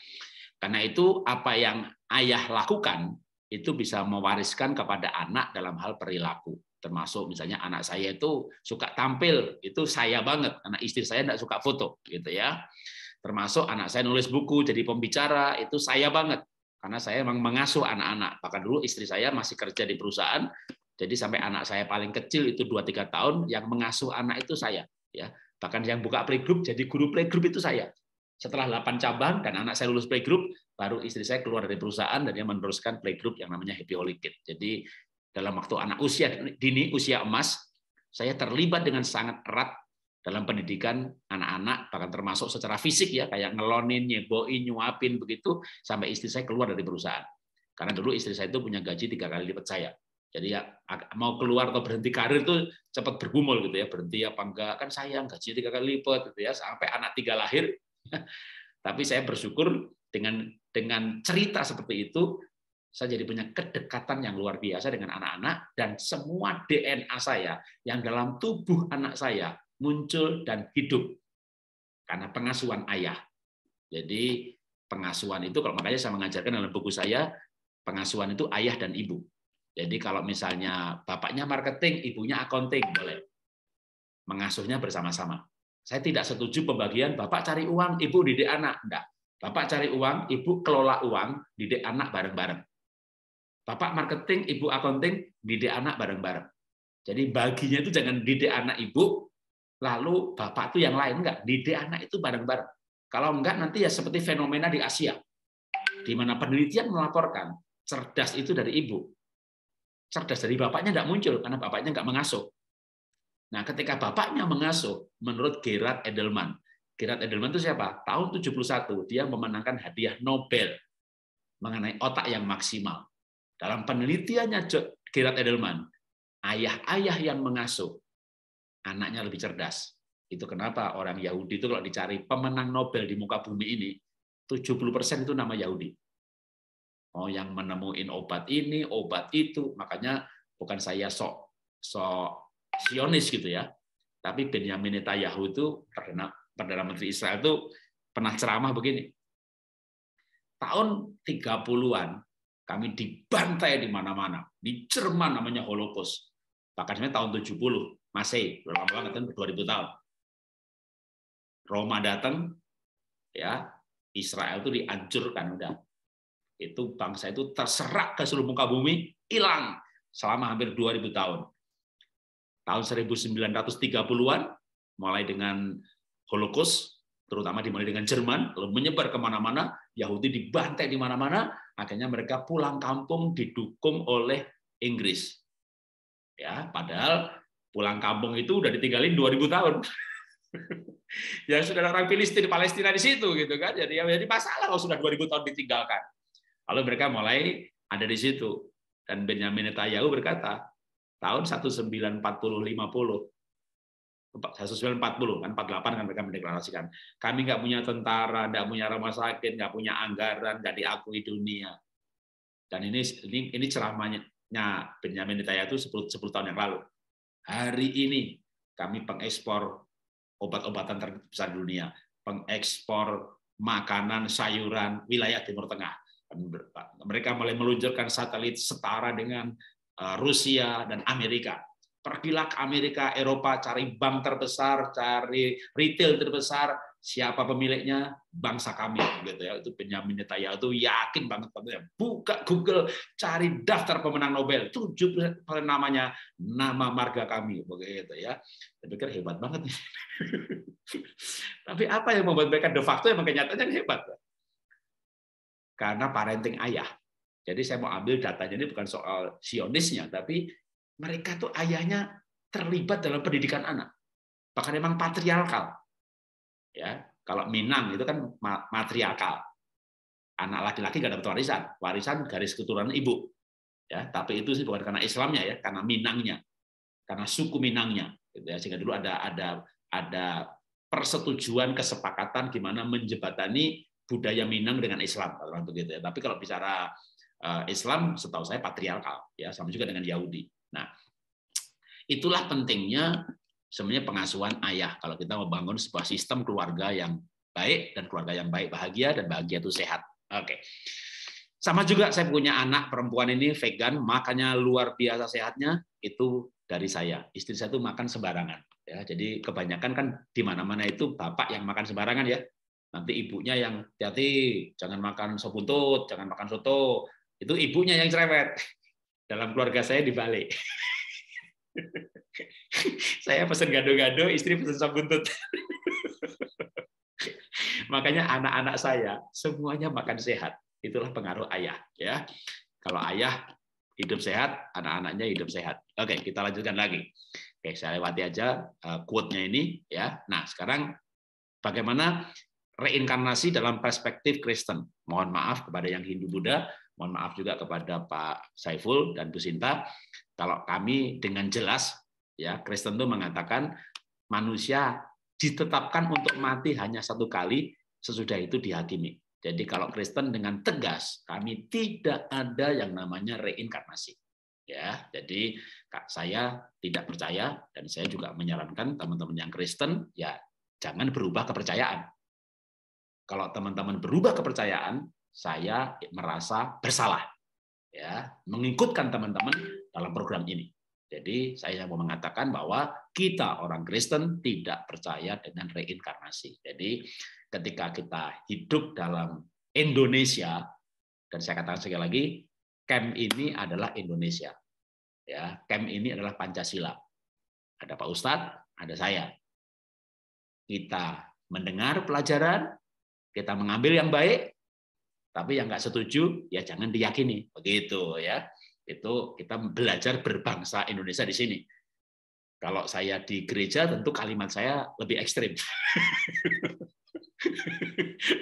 [SPEAKER 1] Karena itu apa yang ayah lakukan itu bisa mewariskan kepada anak dalam hal perilaku. Termasuk misalnya anak saya itu suka tampil, itu saya banget. Anak istri saya tidak suka foto, gitu, ya. Termasuk anak saya nulis buku jadi pembicara, itu saya banget. Karena saya memang mengasuh anak-anak. Bahkan dulu istri saya masih kerja di perusahaan, jadi sampai anak saya paling kecil itu 2-3 tahun, yang mengasuh anak itu saya. Ya. Bahkan yang buka playgroup, jadi guru playgroup itu saya. Setelah 8 cabang dan anak saya lulus playgroup, baru istri saya keluar dari perusahaan dan dia meneruskan playgroup yang namanya Happy Holy Kid. Jadi dalam waktu anak usia dini, usia emas, saya terlibat dengan sangat erat dalam pendidikan anak-anak, bahkan termasuk secara fisik, ya, kayak ngelonin, nyeboin, nyuapin, begitu, sampai istri saya keluar dari perusahaan. Karena dulu istri saya itu punya gaji 3 kali lipat saya. Jadi ya mau keluar atau berhenti karir itu cepat bergumul, gitu, ya, berhenti apa enggak, kan sayang gajinya 3 kali lipat, gitu, ya, sampai anak 3 lahir. Tapi saya bersyukur dengan cerita seperti itu, saya jadi punya kedekatan yang luar biasa dengan anak-anak, dan semua DNA saya yang dalam tubuh anak saya muncul dan hidup karena pengasuhan ayah. Jadi pengasuhan itu, kalau makanya saya mengajarkan dalam buku saya, pengasuhan itu ayah dan ibu. Jadi kalau misalnya bapaknya marketing, ibunya accounting, boleh. Mengasuhnya bersama-sama. Saya tidak setuju pembagian bapak cari uang, ibu didik anak. Enggak. Bapak cari uang, ibu kelola uang, didik anak bareng-bareng. Bapak marketing, ibu accounting, didik anak bareng-bareng. Jadi baginya itu jangan didik anak ibu, lalu bapak itu yang lain, enggak. Didik anak itu bareng-bareng. Kalau enggak nanti ya seperti fenomena di Asia, di mana penelitian melaporkan cerdas itu dari ibu. Cerdas dari bapaknya enggak muncul karena bapaknya enggak mengasuh. Nah, ketika bapaknya mengasuh, menurut Gerard Edelman. Gerard Edelman itu siapa? Tahun 71 dia memenangkan hadiah Nobel mengenai otak yang maksimal. Dalam penelitiannya Gerard Edelman, ayah-ayah yang mengasuh anaknya lebih cerdas. Itu kenapa orang Yahudi itu kalau dicari pemenang Nobel di muka bumi ini, 70% itu nama Yahudi. Oh, yang menemuin obat ini, obat itu. Makanya bukan saya sok Sionis gitu ya. Tapi Benyamin Netanyahu itu Perdana Menteri Israel itu pernah ceramah begini. Tahun 30-an kami dibantai di mana-mana. Di Jerman namanya Holocaust. Bahkan sebenarnya tahun 70, masih berapa banget kan 2000 tahun. Roma datang, ya Israel itu dihancurkan udah. Itu bangsa itu terserak ke seluruh muka bumi, hilang selama hampir 2000 tahun. Tahun 1930-an, mulai dengan Holocaust, terutama dimulai dengan Jerman, lalu menyebar kemana-mana, Yahudi dibantai di mana-mana, akhirnya mereka pulang kampung didukung oleh Inggris. Ya, padahal pulang kampung itu udah ditinggalin 2000 tahun. Ya sudah orang Filistin, Palestina di situ gitu kan. Jadi masalah kalau sudah 2000 tahun ditinggalkan. Lalu mereka mulai ada di situ. Dan Benyamin Netanyahu berkata, tahun 1940-50, 1940 kan 48 kan mereka mendeklarasikan, kami nggak punya tentara, nggak punya rumah sakit, nggak punya anggaran, nggak diakui dunia. Dan ini ceramahnya Benyamin Netanyahu itu 10 tahun yang lalu. Hari ini kami pengekspor obat-obatan terbesar di dunia, pengekspor makanan, sayuran wilayah Timur Tengah. Mereka mulai meluncurkan satelit setara dengan Rusia dan Amerika. Pergilah ke Amerika, Eropa, cari bank terbesar, cari retail terbesar, siapa pemiliknya? Bangsa kami, gitu ya. Itu Benyamin Netanyahu itu yakin banget, buka Google, cari daftar pemenang Nobel, 7 namanya nama marga kami, begitu ya. Saya pikir hebat banget nih. Tapi apa yang membuat mereka de facto yang kenyataannya hebat? Karena parenting ayah. Jadi saya mau ambil datanya ini bukan soal Sionisnya, tapi mereka tuh ayahnya terlibat dalam pendidikan anak. Bahkan memang patriarkal. Ya, kalau Minang itu kan matriarkal. Anak laki-laki nggak dapat warisan. Warisan garis keturunan ibu. Ya, tapi itu sih bukan karena Islamnya ya, karena Minangnya. Karena suku Minangnya. Gitu ya. Sehingga dulu ada persetujuan kesepakatan gimana menjembatani budaya Minang dengan Islam, begitu ya. Tapi kalau bicara Islam, setahu saya patriarkal, ya sama juga dengan Yahudi. Nah, itulah pentingnya sebenarnya pengasuhan ayah kalau kita membangun sebuah sistem keluarga yang baik dan keluarga yang baik bahagia dan bahagia itu sehat. Oke. Sama juga saya punya anak perempuan ini vegan, makanya luar biasa sehatnya, itu dari saya. Istri saya itu makan sembarangan. Ya, jadi kebanyakan kan di mana-mana itu bapak yang makan sembarangan ya. Nanti ibunya yang hati-hati, jangan makan sop buntut, jangan makan soto. Itu ibunya yang cerewet. Dalam keluarga saya dibalik. Saya pesen gado-gado, istri pesen sop buntut. Makanya anak-anak saya semuanya makan sehat. Itulah pengaruh ayah. Ya, kalau ayah hidup sehat, anak-anaknya hidup sehat. Oke, kita lanjutkan lagi. Oke, saya lewati aja quote-nya ini. Ya, nah sekarang bagaimana reinkarnasi dalam perspektif Kristen. Mohon maaf kepada yang Hindu Buddha, mohon maaf juga kepada Pak Saiful dan Bu Sinta. Kalau kami dengan jelas, ya Kristen itu mengatakan manusia ditetapkan untuk mati hanya satu kali, sesudah itu dihakimi. Jadi kalau Kristen dengan tegas, kami tidak ada yang namanya reinkarnasi. Ya, jadi saya tidak percaya dan saya juga menyarankan teman-teman yang Kristen ya jangan berubah kepercayaan. Kalau teman-teman berubah kepercayaan, saya merasa bersalah ya mengikutkan teman-teman dalam program ini. Jadi saya mau mengatakan bahwa kita orang Kristen tidak percaya dengan reinkarnasi. Jadi ketika kita hidup dalam Indonesia, dan saya katakan sekali lagi, camp ini adalah Indonesia. Ya, camp ini adalah Pancasila. Ada Pak Ustadz, ada saya. kita mendengar pelajaran, kita mengambil yang baik, tapi yang nggak setuju ya jangan diyakini, begitu ya. Itu kita belajar berbangsa Indonesia di sini. Kalau saya di gereja tentu kalimat saya lebih ekstrim.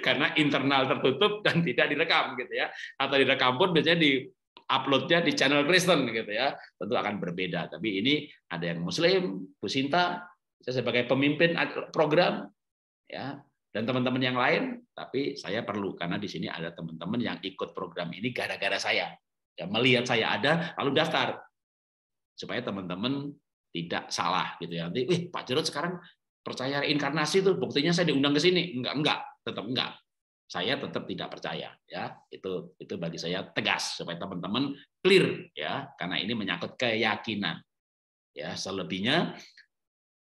[SPEAKER 1] Karena internal tertutup dan tidak direkam gitu ya. Atau direkam pun biasanya di uploadnya di channel Kristen gitu ya. Tentu akan berbeda. Tapi ini ada yang Muslim, Bu Sinta, saya sebagai pemimpin program ya, dan teman-teman yang lain, tapi saya perlu karena di sini ada teman-teman yang ikut program ini gara-gara saya. Ya, melihat saya ada lalu daftar. Supaya teman-teman tidak salah gitu ya. Nanti, Pak Jarod sekarang percaya reinkarnasi tuh, buktinya saya diundang ke sini. Enggak, tetap enggak. Saya tetap tidak percaya ya. Itu bagi saya tegas supaya teman-teman clear ya, karena ini menyangkut keyakinan. Ya, selebihnya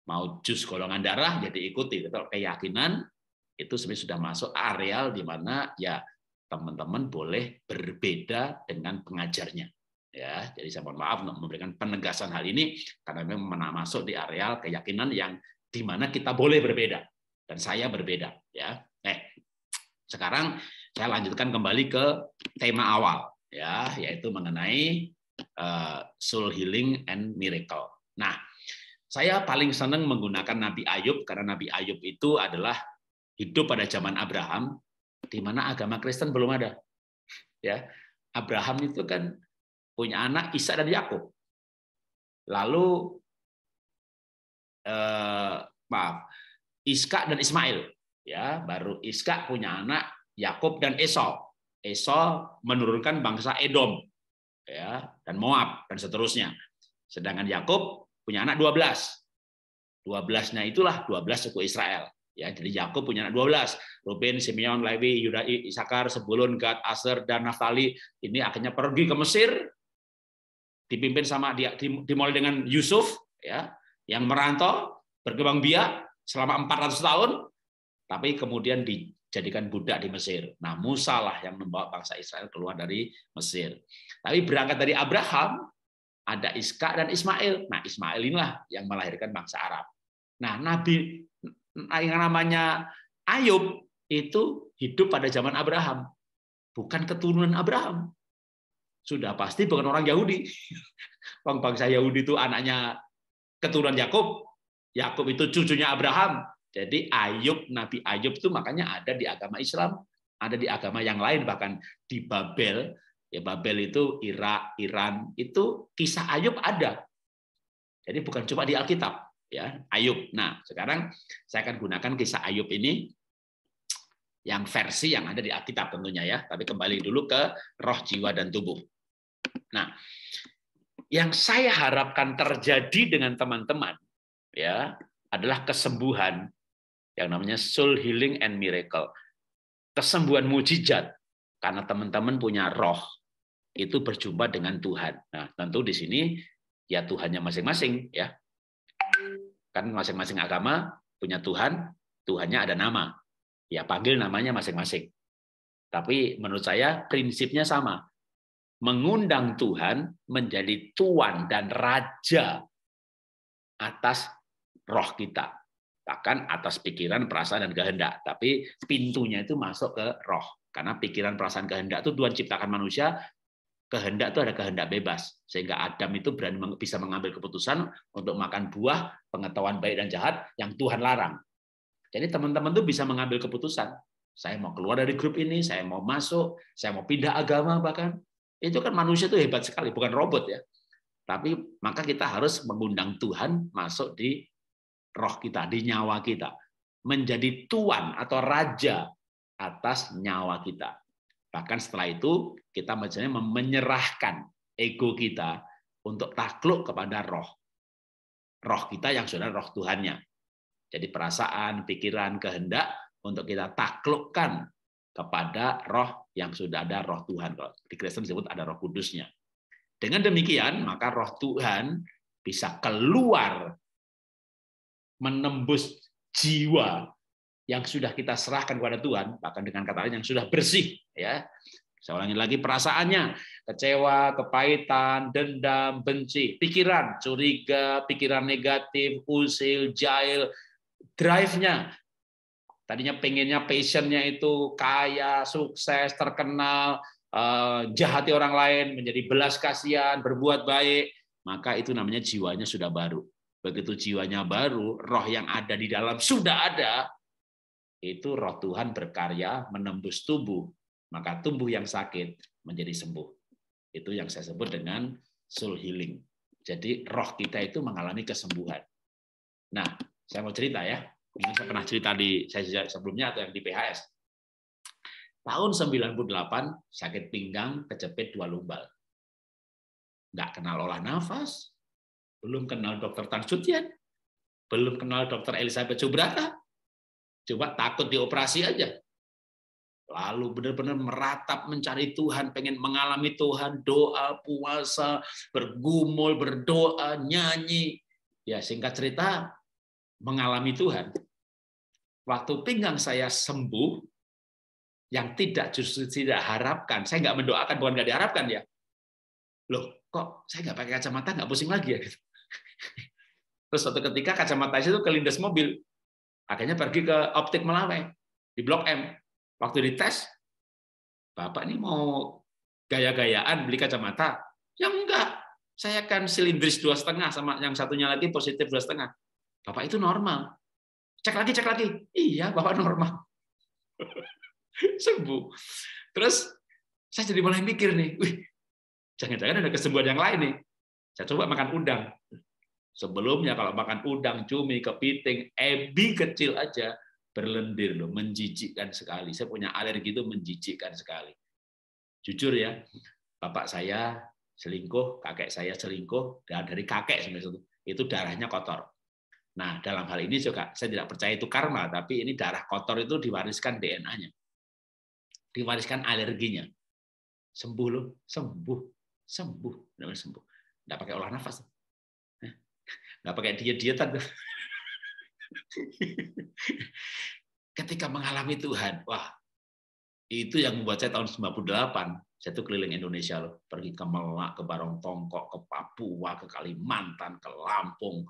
[SPEAKER 1] mau jus golongan darah jadi ikuti, kalau keyakinan itu sebenarnya sudah masuk areal di mana ya teman-teman boleh berbeda dengan pengajarnya. Ya, jadi saya mohon maaf untuk memberikan penegasan hal ini karena memang masuk di areal keyakinan yang di mana kita boleh berbeda dan saya berbeda ya. Sekarang saya lanjutkan kembali ke tema awal ya, yaitu mengenai soul healing and miracle. Nah, saya paling senang menggunakan Nabi Ayub karena Nabi Ayub itu adalah hidup pada zaman Abraham di mana agama Kristen belum ada. Ya, Abraham itu kan punya anak Ishak dan Yakub. Lalu Ishak dan Ismail, ya, baru Ishak punya anak Yakub dan Esau. Esau menurunkan bangsa Edom, ya, dan Moab dan seterusnya. Sedangkan Yakub punya anak 12. 12-nya itulah 12 suku Israel. Ya, jadi Yakub punya anak 12. Ruben, Simeon, Lewi, Yuda, Isakar, Sebulun, Gad, Aser, dan Naftali. Ini akhirnya pergi ke Mesir, dipimpin sama dimulai dengan Yusuf ya, yang merantau berkembang biak selama 400 tahun, tapi kemudian dijadikan budak di Mesir. Nah, Musa lah yang membawa bangsa Israel keluar dari Mesir. Tapi berangkat dari Abraham ada Ishak dan Ismail. Nah, Ismail inilah yang melahirkan bangsa Arab. Nah, Nabi yang namanya Ayub itu hidup pada zaman Abraham, bukan keturunan Abraham. Sudah pasti bukan orang Yahudi. Bangsa Yahudi itu anaknya keturunan Yakub. Yakub itu cucunya Abraham. Jadi Ayub, Nabi Ayub itu makanya ada di agama Islam, ada di agama yang lain, bahkan di Babel. Ya, Babel itu Irak, Iran, itu kisah Ayub ada. Jadi bukan cuma di Alkitab, ya, Ayub. Nah, sekarang saya akan gunakan kisah Ayub ini yang versi yang ada di Alkitab tentunya ya. Tapi kembali dulu ke roh, jiwa, dan tubuh. Nah, yang saya harapkan terjadi dengan teman-teman ya adalah kesembuhan yang namanya soul healing and miracle. Kesembuhan mujizat karena teman-teman punya roh itu berjumpa dengan Tuhan. Nah, tentu di sini ya Tuhannya masing-masing ya. Kan masing-masing agama punya Tuhan, Tuhannya ada nama. Ya panggil namanya masing-masing. Tapi menurut saya prinsipnya sama. Mengundang Tuhan menjadi tuan dan raja atas roh kita, bahkan atas pikiran, perasaan, dan kehendak. Tapi pintunya itu masuk ke roh, karena pikiran, perasaan, kehendak itu Tuhan ciptakan manusia. Kehendak itu ada kehendak bebas, sehingga Adam itu berani bisa mengambil keputusan untuk makan buah pengetahuan baik dan jahat yang Tuhan larang. Jadi teman-teman tuh bisa mengambil keputusan. Saya mau keluar dari grup ini, saya mau masuk, saya mau pindah agama bahkan. Itu kan manusia itu hebat sekali, bukan robot ya. Tapi maka kita harus mengundang Tuhan masuk di roh kita, di nyawa kita. Menjadi tuan atau raja atas nyawa kita. Bahkan setelah itu kita menyerahkan ego kita untuk takluk kepada roh. Roh kita yang sudah roh Tuhannya. Jadi perasaan, pikiran, kehendak untuk kita taklukkan kepada roh yang sudah ada roh Tuhan. Di Kristen disebut ada roh kudusnya. Dengan demikian, maka roh Tuhan bisa keluar menembus jiwa yang sudah kita serahkan kepada Tuhan, bahkan dengan kata lain yang sudah bersih. Ya, saya ulangi lagi, perasaannya, kecewa, kepahitan, dendam, benci, pikiran, curiga, pikiran negatif, usil, jahil, drive-nya. Tadinya pengennya, passion-nya itu kaya, sukses, terkenal, jahati orang lain, menjadi belas kasihan, berbuat baik, maka itu namanya jiwanya sudah baru. Begitu jiwanya baru, roh yang ada di dalam sudah ada, itu roh Tuhan berkarya menembus tubuh, maka tubuh yang sakit menjadi sembuh. Itu yang saya sebut dengan soul healing. Jadi roh kita itu mengalami kesembuhan. Nah, saya mau cerita ya. Ini saya pernah cerita di saya sebelumnya atau yang di PHS. Tahun 98 sakit pinggang kejepit 2 lumbal. Nggak kenal olah nafas, belum kenal dokter Tan Sutian, belum kenal dokter Elizabeth Subrata. Coba takut dioperasi aja. Lalu benar-benar meratap mencari Tuhan, pengen mengalami Tuhan, doa, puasa, bergumul, berdoa, nyanyi. Ya singkat cerita, mengalami Tuhan. Waktu pinggang saya sembuh, yang justru tidak harapkan, saya nggak mendoakan, bukan nggak diharapkan ya. Loh, kok saya nggak pakai kacamata, nggak pusing lagi ya? Gitu. Terus suatu ketika kacamata itu kelindas mobil, akhirnya pergi ke optik Melawai di Blok M. Waktu dites, Bapak ini mau gaya-gayaan beli kacamata? Ya enggak, saya kan silindris 2,5 sama yang satunya lagi positif 2,5. Bapak itu normal. Cek lagi. Iya, Bapak normal. Sembuh. Terus saya jadi mulai mikir nih, wih, jangan-jangan ada kesembuhan yang lain nih. Saya coba makan udang. Sebelumnya kalau makan udang, cumi, kepiting, ebi kecil aja berlendir loh, menjijikkan sekali. Saya punya alergi itu menjijikkan sekali. Jujur ya, bapak saya selingkuh, kakek saya selingkuh, dan dari kakek sebenarnya itu darahnya kotor. Nah, dalam hal ini juga saya tidak percaya itu karma, tapi ini darah kotor itu diwariskan DNA-nya. Diwariskan alerginya. Sembuh loh, sembuh, benar-benar sembuh. Nggak pakai olah nafas. Nggak pakai diet-dietan. Ketika mengalami Tuhan, wah, itu yang membuat saya tahun 98, saya tuh keliling Indonesia loh, pergi ke Melak, ke Barong Tongkok, ke Papua, ke Kalimantan, ke Lampung.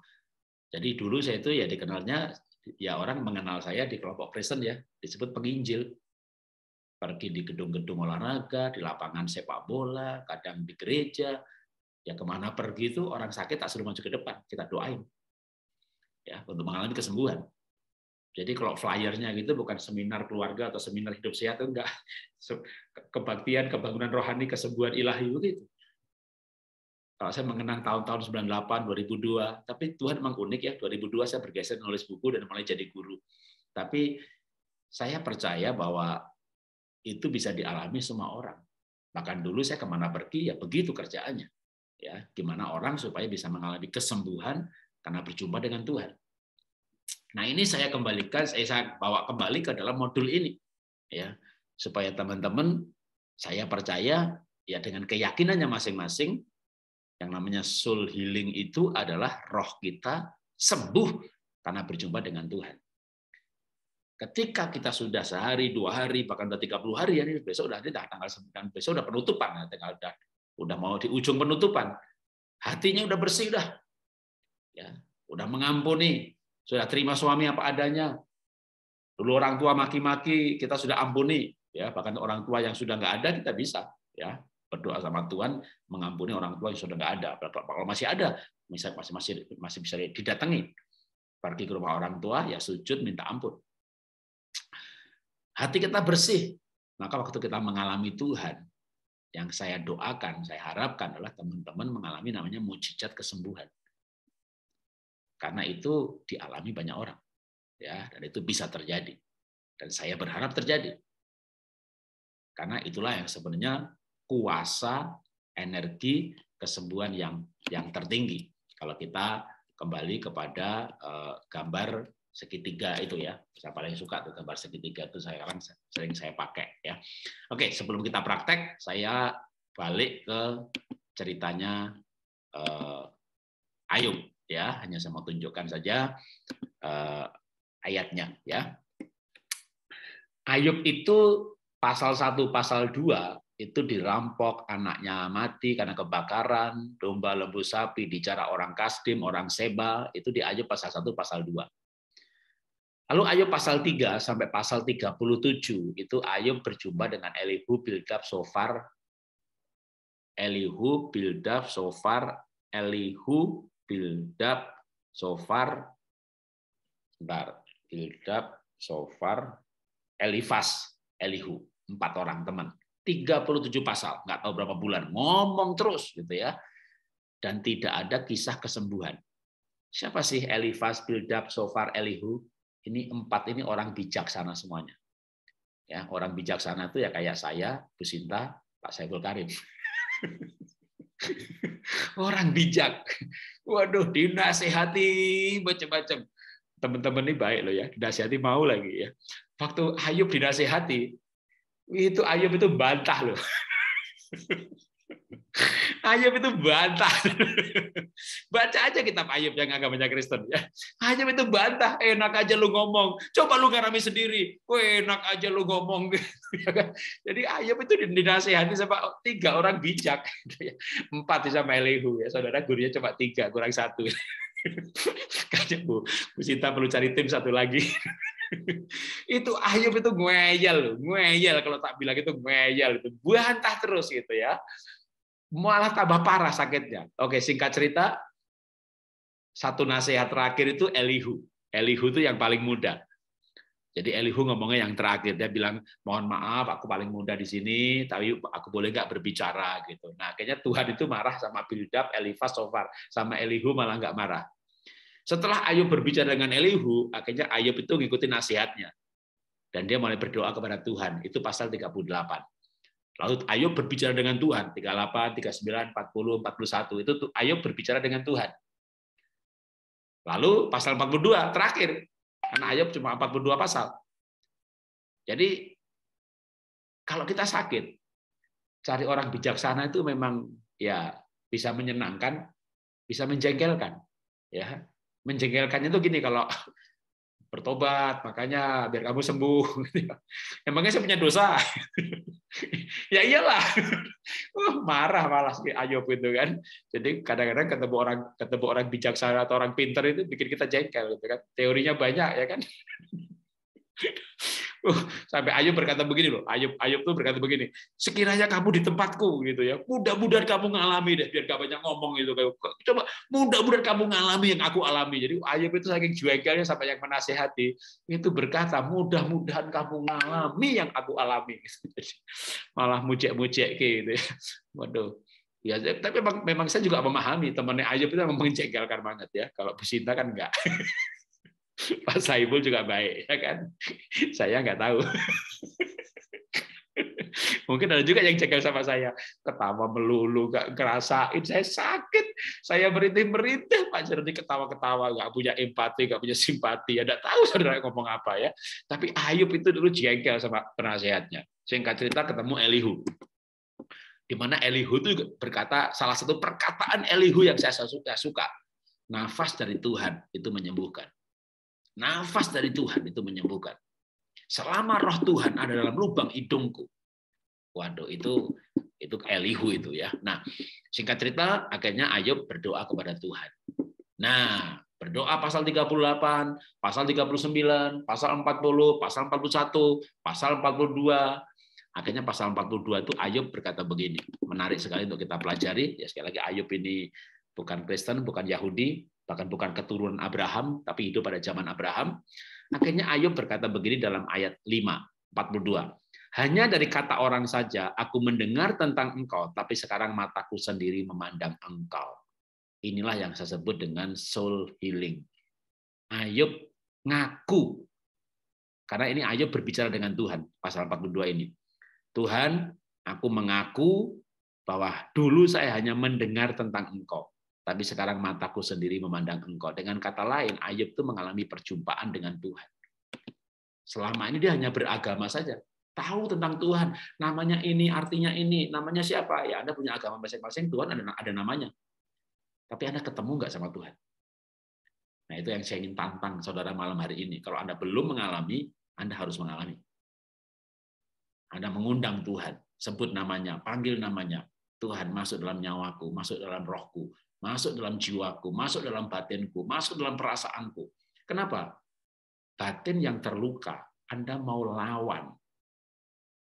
[SPEAKER 1] Jadi dulu saya itu ya dikenalnya, ya orang mengenal saya di kelompok Kristen ya, disebut penginjil. Pergi di gedung-gedung olahraga, di lapangan sepak bola, kadang di gereja, ya kemana pergi itu orang sakit tak suruh maju ke depan, kita doain ya untuk mengalami kesembuhan. Jadi kalau flyernya gitu bukan seminar keluarga atau seminar hidup sehat, itu enggak, kebaktian, kebangunan rohani, kesembuhan ilahi begitu. Kalau saya mengenang tahun-tahun 98, 2002, tapi Tuhan memang unik ya, 2002 saya bergeser nulis buku dan mulai jadi guru. Tapi saya percaya bahwa itu bisa dialami semua orang. Bahkan dulu saya kemana pergi, ya begitu kerjaannya. Ya, gimana orang supaya bisa mengalami kesembuhan karena berjumpa dengan Tuhan. Nah, ini saya kembalikan, saya bawa kembali ke dalam modul ini, ya, supaya teman-teman, saya percaya ya dengan keyakinannya masing-masing, yang namanya soul healing itu adalah roh kita sembuh karena berjumpa dengan Tuhan. Ketika kita sudah sehari, 2 hari, bahkan udah 30 hari, ya, besok udah tanggal 9, besok udah penutupan, udah mau di ujung penutupan, hatinya udah bersih, ya, udah mengampuni, sudah terima suami apa adanya. Dulu orang tua maki-maki, kita sudah ampuni, ya, bahkan orang tua yang sudah nggak ada kita bisa, ya, berdoa sama Tuhan mengampuni orang tua yang sudah nggak ada. Kalau masih ada, masih bisa didatangi. Pergi ke rumah orang tua, ya sujud minta ampun. Hati kita bersih, maka waktu kita mengalami Tuhan, yang saya doakan, saya harapkan adalah teman-teman mengalami namanya mujizat kesembuhan. Karena itu dialami banyak orang, ya, dan itu bisa terjadi. Dan saya berharap terjadi. Karena itulah yang sebenarnya kuasa energi kesembuhan yang tertinggi. Kalau kita kembali kepada gambar segitiga itu ya, saya paling suka tuh gambar segitiga itu, sekarang sering saya pakai ya. Oke, sebelum kita praktek, saya balik ke ceritanya Ayub ya, hanya saya mau tunjukkan saja ayatnya ya. Ayub itu pasal 1, pasal 2 itu dirampok, anaknya mati karena kebakaran, domba, lembu, sapi, dijarah orang Kasdim, orang Seba, itu di Ayub pasal 1, pasal 2. Lalu Ayub pasal 3 sampai pasal 37 itu Ayub berjumpa dengan Elihu, Bildad, Sofar, Elihu, Bildad, Sofar, Elihu, Bildad, Sofar, bentar, Bildad, Sofar, Elifas, Elihu, 4 orang teman. 37 pasal, nggak tahu berapa bulan, ngomong terus gitu ya. Dan tidak ada kisah kesembuhan. Siapa sih Elifas, Bildad, Sofar, Elihu? Ini 4 ini orang bijaksana semuanya. Ya, orang bijaksana itu ya kayak saya, Bu Sinta, Pak Saiful Karim. Orang bijak. Waduh, dinasehati macam-macam. Teman-teman ini baik loh ya, dinasehati mau lagi ya. Waktu Ayub dinasehati, itu Ayub itu bantah loh. Ayub itu bantah. Baca aja kitab Ayub yang agamanya Kristen ya. Ayub itu bantah, enak aja lu ngomong. Coba lu ngalami sendiri. Enak aja lu ngomong gitu. Jadi Ayub itu dinasehati sama 3 orang bijak. 4 sama Elihu ya. Saudara gurunya cuma 3, kurang 1. Kayaknya Bu Sinta perlu cari tim 1 lagi. Itu Ayub itu ngeyel kalau tak bilang itu ngeyel itu bantah terus gitu ya. Malah tambah parah sakitnya. Oke, singkat cerita, satu nasihat terakhir itu Elihu. Elihu itu yang paling muda. Jadi Elihu ngomongnya yang terakhir, dia bilang, mohon maaf, aku paling muda di sini, tapi aku boleh nggak berbicara gitu. Nah, akhirnya Tuhan itu marah sama Bildad, Elifas, Sofar, sama Elihu malah nggak marah. Setelah Ayub berbicara dengan Elihu, akhirnya Ayub itu ngikutin nasihatnya. Dan dia mulai berdoa kepada Tuhan. Itu pasal 38. Lalu Ayub berbicara dengan Tuhan. 38, 39, 40, 41. Itu Ayub berbicara dengan Tuhan. Lalu pasal 42, terakhir. Karena Ayub cuma 42 pasal. Jadi, kalau kita sakit, cari orang bijaksana itu memang ya bisa menyenangkan, bisa menjengkelkan. Ya, menjengkelkannya itu gini, kalau bertobat, makanya biar kamu sembuh. Emangnya saya punya dosa? Ya iyalah. Marah malah si Ayub itu kan. Jadi kadang-kadang ketemu orang bijaksana atau orang pintar itu bikin kita jengkel gitu kan. Teorinya banyak ya kan. Sampai Ayub berkata begini loh. Ayub tuh berkata begini. Sekiranya kamu di tempatku gitu ya. Mudah-mudahan kamu ngalami deh biar gak banyak ngomong gitu. Coba mudah-mudahan kamu ngalami yang aku alami. Jadi Ayub itu saking jengkelnya sampai yang menasehati itu berkata mudah-mudahan kamu ngalami yang aku alami. Malah mujek-mujek gitu ya. Waduh. Ya, tapi memang saya juga memahami temannya Ayub itu memang menjengkelkan banget ya. Kalau Bu Sinta kan enggak. Pak Saiful juga baik, ya kan? Saya nggak tahu. Mungkin ada juga yang jengkel sama saya. Ketawa melulu, nggak ngerasain. Saya sakit. Saya merintih-merintih. Pak Jernih ketawa-ketawa. Nggak punya empati, nggak punya simpati. Ya, nggak tahu saudara ngomong apa ya. Tapi Ayub itu dulu jengkel sama penasehatnya. Singkat cerita ketemu Elihu. Di mana Elihu itu berkata, salah satu perkataan Elihu yang saya suka. Nafas dari Tuhan itu menyembuhkan. Nafas dari Tuhan itu menyembuhkan. Selama roh Tuhan ada dalam lubang hidungku. Waduh, itu Elihu itu ya. Nah, singkat cerita, akhirnya Ayub berdoa kepada Tuhan. Nah, berdoa pasal 38, pasal 39, pasal 40, pasal 41, pasal 42. Akhirnya pasal 42 itu Ayub berkata begini. Menarik sekali untuk kita pelajari. Ya, sekali lagi Ayub ini bukan Kristen, bukan Yahudi, bahkan bukan keturunan Abraham, tapi hidup pada zaman Abraham. Akhirnya Ayub berkata begini dalam ayat 5:42. Hanya dari kata orang saja aku mendengar tentang engkau, tapi sekarang mataku sendiri memandang engkau. Inilah yang saya sebut dengan soul healing. Ayub ngaku. Karena ini Ayub berbicara dengan Tuhan, pasal 42 ini. Tuhan, aku mengaku bahwa dulu saya hanya mendengar tentang engkau. Tapi sekarang mataku sendiri memandang engkau. Dengan kata lain, Ayub itu mengalami perjumpaan dengan Tuhan. Selama ini dia hanya beragama saja. Tahu tentang Tuhan. Namanya ini, artinya ini. Namanya siapa? Ya Anda punya agama masing-masing. Tuhan ada namanya. Tapi Anda ketemu nggak sama Tuhan? Nah itu yang saya ingin tantang saudara malam hari ini. Kalau Anda belum mengalami, Anda harus mengalami. Anda mengundang Tuhan. Sebut namanya, panggil namanya. Tuhan masuk dalam nyawaku, masuk dalam rohku. Masuk dalam jiwaku, masuk dalam batinku, masuk dalam perasaanku. Kenapa? batin yang terluka, Anda mau lawan.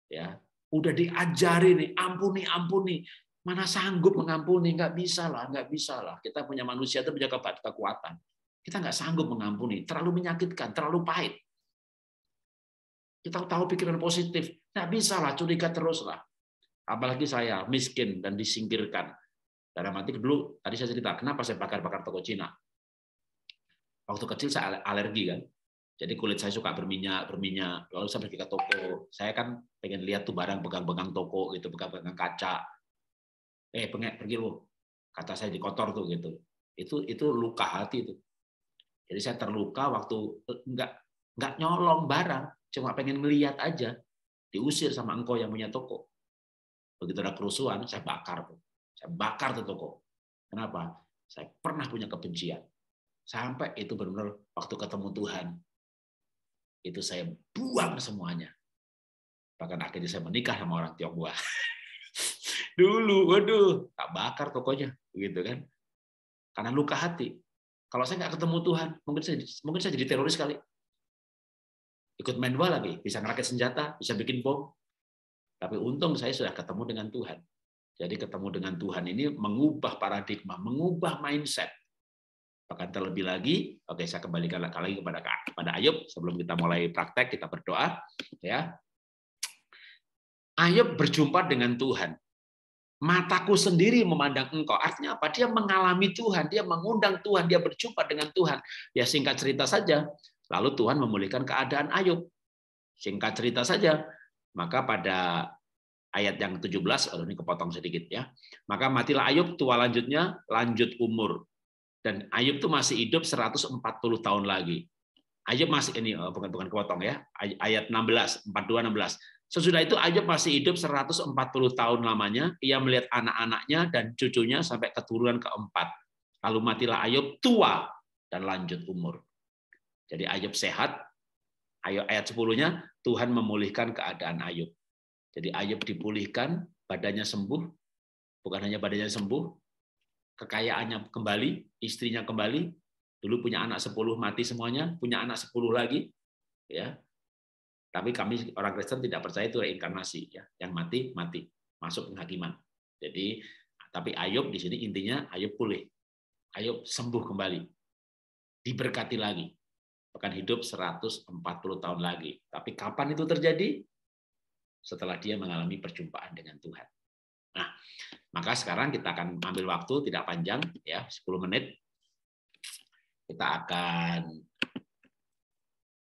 [SPEAKER 1] Ya, udah diajari nih, ampuni, ampuni. Mana sanggup mengampuni? Nggak bisa lah, nggak bisa lah. Kita punya manusia itu punya kekuatan. Kita nggak sanggup mengampuni, terlalu menyakitkan, terlalu pahit. Kita tahu pikiran positif, nggak bisa lah, curiga terus lah. Apalagi saya miskin dan disingkirkan. Dalam arti dulu, tadi saya cerita, kenapa saya bakar-bakar toko Cina. Waktu kecil saya alergi kan, jadi kulit saya suka berminyak, lalu saya pergi ke toko. Saya kan pengen lihat tuh barang pegang-pegang toko, gitu, pegang-pegang kaca. Pergi lu, kata saya di kotor tuh gitu. Itu luka hati tuh. Jadi saya terluka waktu nggak nyolong barang, cuma pengen melihat aja, diusir sama engkau yang punya toko. Begitu ada kerusuhan, saya bakar tuh. Saya bakar tuh toko. Kenapa? Saya pernah punya kebencian. Sampai itu benar-benar waktu ketemu Tuhan, itu saya buang semuanya. Bahkan akhirnya saya menikah sama orang Tionghoa. Dulu, waduh, tak bakar tokonya, begitu kan? Karena luka hati. Kalau saya nggak ketemu Tuhan, mungkin saya jadi teroris kali. Ikut main bola lagi, bisa ngerakit senjata, bisa bikin bom. Tapi untung saya sudah ketemu dengan Tuhan. Jadi ketemu dengan Tuhan ini mengubah paradigma, mengubah mindset. Bahkan terlebih lagi, oke, saya kembalikan lagi kepada Ayub sebelum kita mulai praktek, kita berdoa, ya. Ayub berjumpa dengan Tuhan. Mataku sendiri memandang engkau. Artinya apa? Dia mengalami Tuhan, dia mengundang Tuhan, dia berjumpa dengan Tuhan. Ya singkat cerita saja, lalu Tuhan memulihkan keadaan Ayub. Singkat cerita saja, maka pada ayat yang 17, ini kepotong sedikit ya. Maka matilah Ayub, tua lanjutnya, lanjut umur. Dan Ayub itu masih hidup 140 tahun lagi. Ayub masih, ini bukan kepotong ya, ayat 16, 42-16. Sesudah itu Ayub masih hidup 140 tahun lamanya, ia melihat anak-anaknya dan cucunya sampai keturunan keempat. Lalu matilah Ayub tua dan lanjut umur. Jadi Ayub sehat, ayat 10-nya, Tuhan memulihkan keadaan Ayub. Jadi Ayub dipulihkan, badannya sembuh, bukan hanya badannya sembuh, kekayaannya kembali, istrinya kembali, dulu punya anak 10 mati semuanya, punya anak 10 lagi, ya. Tapi kami orang Kristen tidak percaya itu reinkarnasi, ya. Yang mati masuk penghakiman. Jadi, tapi Ayub di sini intinya Ayub pulih, Ayub sembuh kembali, diberkati lagi, bahkan hidup 140 tahun lagi. Tapi kapan itu terjadi? Setelah dia mengalami perjumpaan dengan Tuhan. Nah, maka sekarang kita akan ambil waktu tidak panjang, ya, 10 menit. Kita akan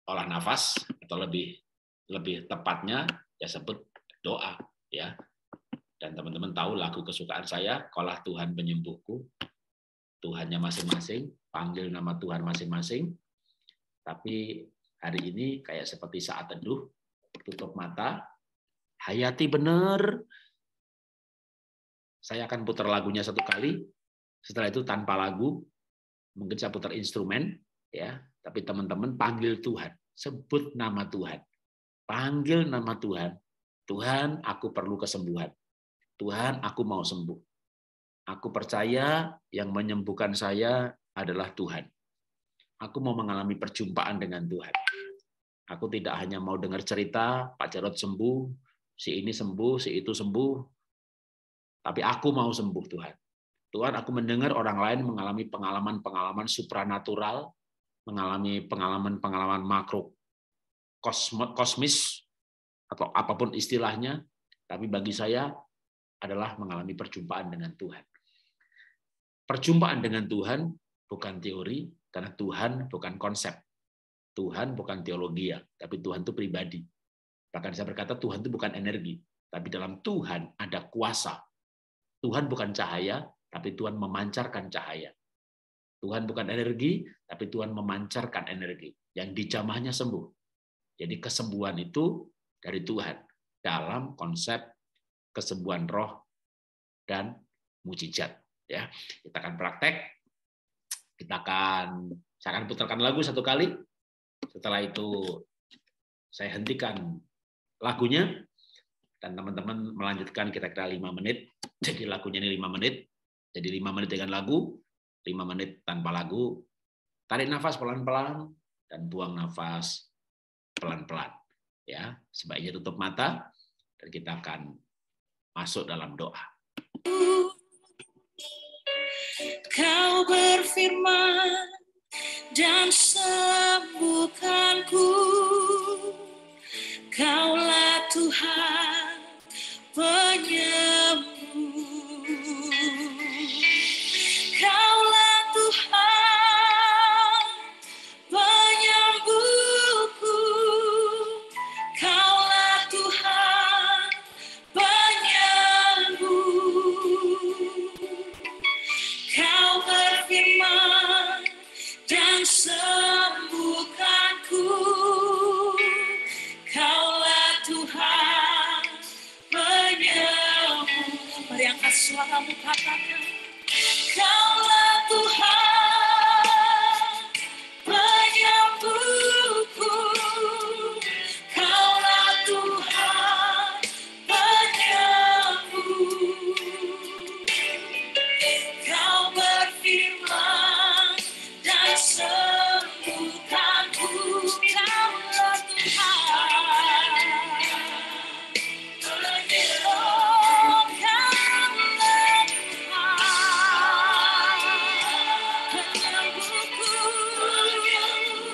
[SPEAKER 1] olah nafas, atau lebih tepatnya ya sebut doa, ya. Dan teman-teman tahu lagu kesukaan saya, Kaulah Tuhan penyembuhku. Tuhannya masing-masing, panggil nama Tuhan masing-masing. Tapi hari ini kayak seperti saat teduh, tutup mata, hayati benar. Saya akan putar lagunya satu kali. Setelah itu tanpa lagu, mungkin saya putar instrumen, ya. Tapi teman-teman panggil Tuhan, sebut nama Tuhan, panggil nama Tuhan. Tuhan, aku perlu kesembuhan. Tuhan, aku mau sembuh. Aku percaya yang menyembuhkan saya adalah Tuhan. Aku mau mengalami perjumpaan dengan Tuhan. Aku tidak hanya mau dengar cerita, Pak Jarod sembuh, si ini sembuh, si itu sembuh, tapi aku mau sembuh, Tuhan. Tuhan, aku mendengar orang lain mengalami pengalaman-pengalaman supranatural, mengalami pengalaman-pengalaman makro kosmis, atau apapun istilahnya, tapi bagi saya adalah mengalami perjumpaan dengan Tuhan. Perjumpaan dengan Tuhan bukan teori, karena Tuhan bukan konsep. Tuhan bukan teologi, tapi Tuhan itu pribadi. Bahkan saya berkata Tuhan itu bukan energi, tapi dalam Tuhan ada kuasa. Tuhan bukan cahaya, tapi Tuhan memancarkan cahaya. Tuhan bukan energi, tapi Tuhan memancarkan energi. Yang dijamahnya sembuh. Jadi kesembuhan itu dari Tuhan dalam konsep kesembuhan roh dan mujizat. Ya, kita akan praktek. Saya akan putarkan lagu satu kali. Setelah itu saya hentikan lagunya dan teman-teman melanjutkan kira-kira 5 menit. Jadi lagunya ini 5 menit. Jadi 5 menit dengan lagu, 5 menit tanpa lagu. Tarik nafas pelan-pelan, dan buang nafas pelan-pelan. Ya, sebaiknya tutup mata dan kita akan masuk dalam doa.
[SPEAKER 2] Kau berfirman dan sembuhkanku. Kaulah Tuhan penyembuh. Kaulah Tuhan penyembuhku. Kaulah Tuhan penyembuh. Kau berfirman dan sembuhkanku. Kaulah Tuhan penyembuh. Mari angkat suaramu, katakan. Kaulah Tuhan penyembuhku. Kaulah Tuhan penyembuh. Kau berfirman dan sembuhkanku. Kaulah Tuhan. Oh, Kaulah Tuhan penyembuhku.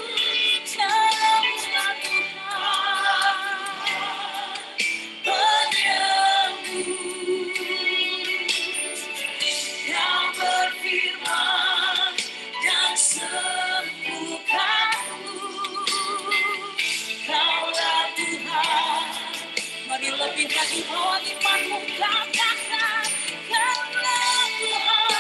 [SPEAKER 2] Kaulah Tuhan penyembuh. Kau berfirman dan sembuhkanku. Kaulah Tuhan. Mari lebih lagi bawa imanmu, katakan. Kaulah Tuhan.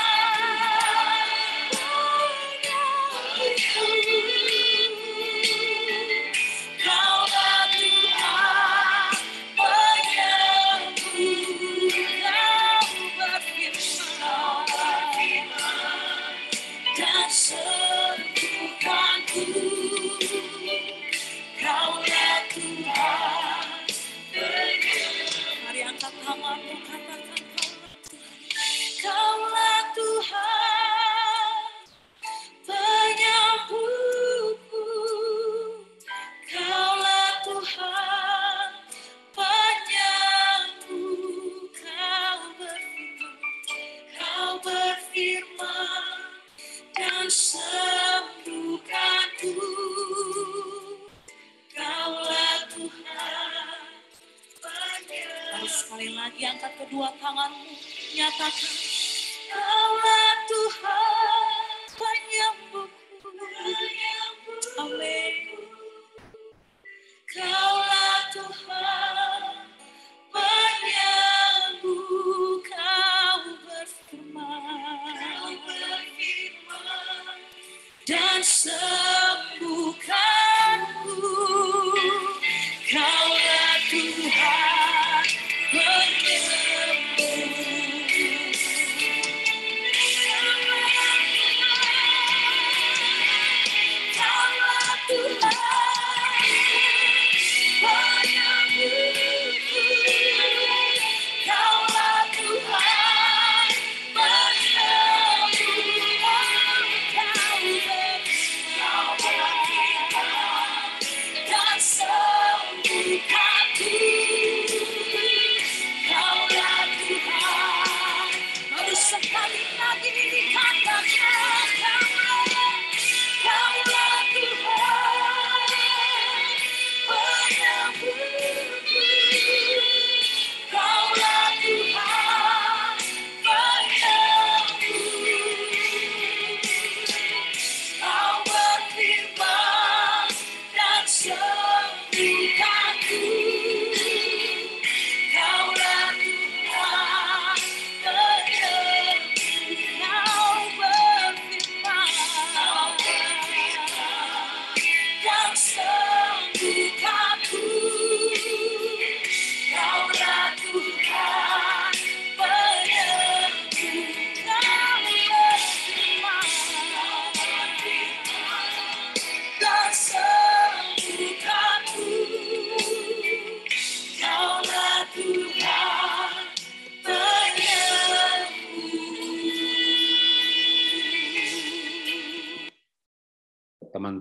[SPEAKER 2] Kaulah Tuhan penyembuh. Kau berfirman dan sembuhkanku. Kaulah Tuhan penyembuh. Mari angkat tanganmu, katakan Kaulah Tuhan penyembuhku. Kaulah Tuhan penyembuh. Kau berfirman dan sembuhkanku. Kaulah Tuhan penyembuh. Harus sekali lagi angkat kedua tanganmu, nyatakan. Kaulah Tuhan penyembuhku. Amin. Kaulah Tuhan penyembuh. Kau berfirman dan sembuhkanku. Kaulah Tuhan penyembuh. Kaulah Tuhan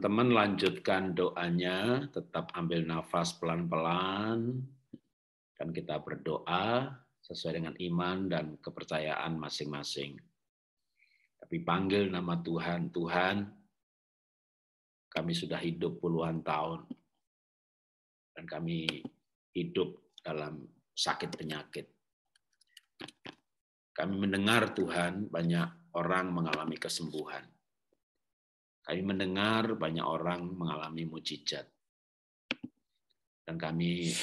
[SPEAKER 1] teman-teman lanjutkan doanya, tetap ambil nafas pelan-pelan, dan kita berdoa sesuai dengan iman dan kepercayaan masing-masing. Tapi panggil nama Tuhan, Tuhan, kami sudah hidup puluhan tahun, dan kami hidup dalam sakit penyakit. Kami mendengar Tuhan, banyak orang mengalami kesembuhan. Kami mendengar banyak orang mengalami mukjizat. Dan kami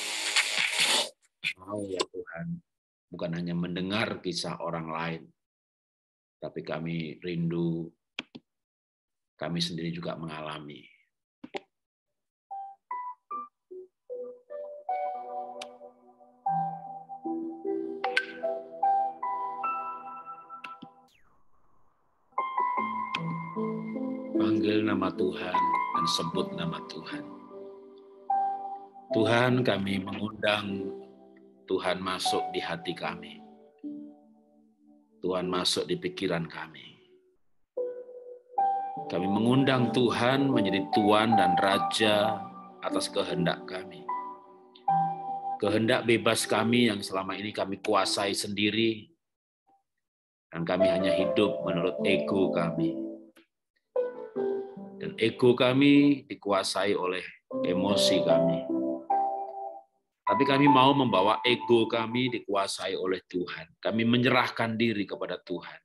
[SPEAKER 1] mau ya Tuhan, bukan hanya mendengar kisah orang lain, tapi kami rindu, kami sendiri juga mengalami. Panggil nama Tuhan dan sebut nama Tuhan. Tuhan, kami mengundang Tuhan masuk di hati kami. Tuhan masuk di pikiran kami. Kami mengundang Tuhan menjadi Tuan dan Raja atas kehendak kami. Kehendak bebas kami yang selama ini kami kuasai sendiri, dan kami hanya hidup menurut ego kami. Dan ego kami dikuasai oleh emosi kami. Tapi kami mau membawa ego kami dikuasai oleh Tuhan. Kami menyerahkan diri kepada Tuhan.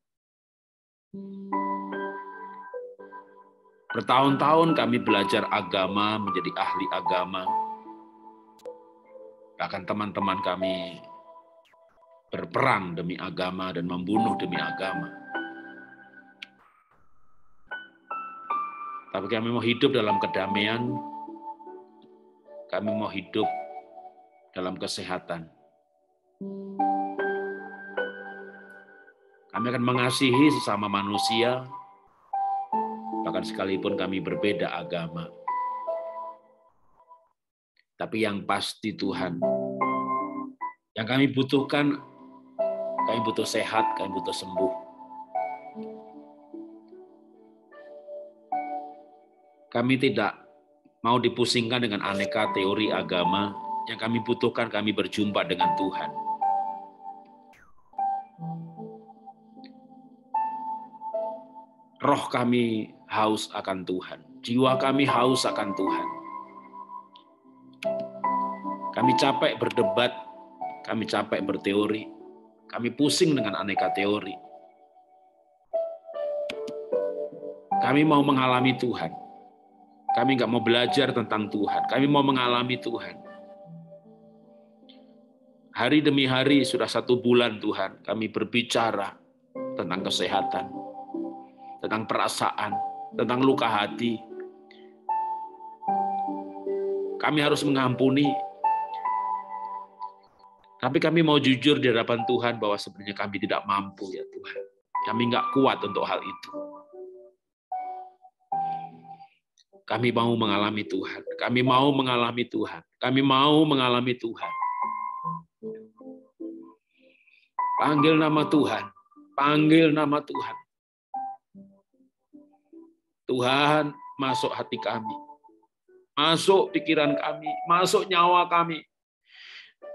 [SPEAKER 1] Bertahun-tahun kami belajar agama, menjadi ahli agama. Bahkan teman-teman kami berperang demi agama dan membunuh demi agama. Tapi kami mau hidup dalam kedamaian, kami mau hidup dalam kesehatan. Kami akan mengasihi sesama manusia, bahkan sekalipun kami berbeda agama. Tapi yang pasti Tuhan, yang kami butuhkan, kami butuh sehat, kami butuh sembuh. Kami tidak mau dipusingkan dengan aneka teori agama. Yang kami butuhkan, kami berjumpa dengan Tuhan. Roh kami haus akan Tuhan. Jiwa kami haus akan Tuhan. Kami capek berdebat, kami capek berteori. Kami pusing dengan aneka teori. Kami mau mengalami Tuhan. Kami nggak mau belajar tentang Tuhan. Kami mau mengalami Tuhan. Hari demi hari, sudah 1 bulan Tuhan, kami berbicara tentang kesehatan, tentang perasaan, tentang luka hati. Kami harus mengampuni. Tapi kami mau jujur di hadapan Tuhan bahwa sebenarnya kami tidak mampu ya Tuhan. Kami nggak kuat untuk hal itu. Kami mau mengalami Tuhan. Kami mau mengalami Tuhan. Kami mau mengalami Tuhan. Panggil nama Tuhan. Panggil nama Tuhan. Tuhan, masuk hati kami. Masuk pikiran kami. Masuk nyawa kami.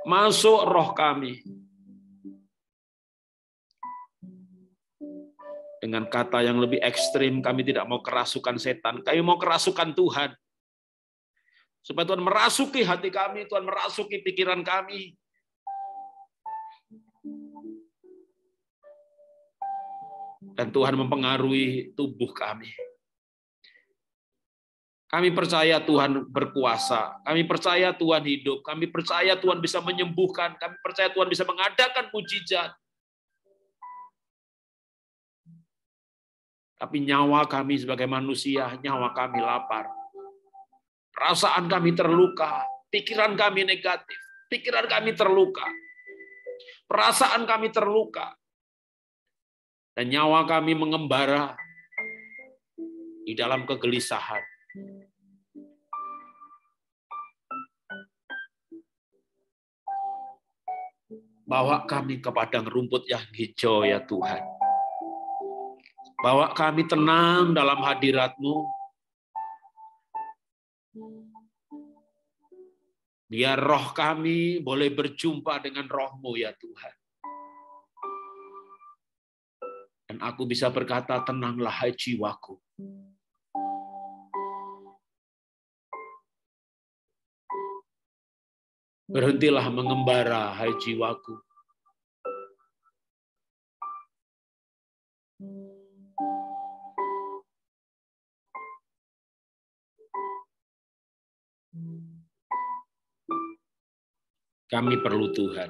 [SPEAKER 1] Masuk roh kami. Dengan kata yang lebih ekstrim, kami tidak mau kerasukan setan. Kami mau kerasukan Tuhan. Supaya Tuhan merasuki hati kami, Tuhan merasuki pikiran kami. Dan Tuhan mempengaruhi tubuh kami. Kami percaya Tuhan berkuasa. Kami percaya Tuhan hidup. Kami percaya Tuhan bisa menyembuhkan. Kami percaya Tuhan bisa mengadakan mukjizat. Tapi nyawa kami sebagai manusia, nyawa kami lapar. Perasaan kami terluka, pikiran kami negatif, pikiran kami terluka. Perasaan kami terluka. Dan nyawa kami mengembara di dalam kegelisahan. Bawa kami ke padang rumput yang hijau ya Tuhan. Bawa kami tenang dalam hadirat-Mu. Biar roh kami boleh berjumpa dengan roh-Mu ya Tuhan. Dan aku bisa berkata, tenanglah hai jiwaku. Berhentilah mengembara hai jiwaku. Kami perlu Tuhan.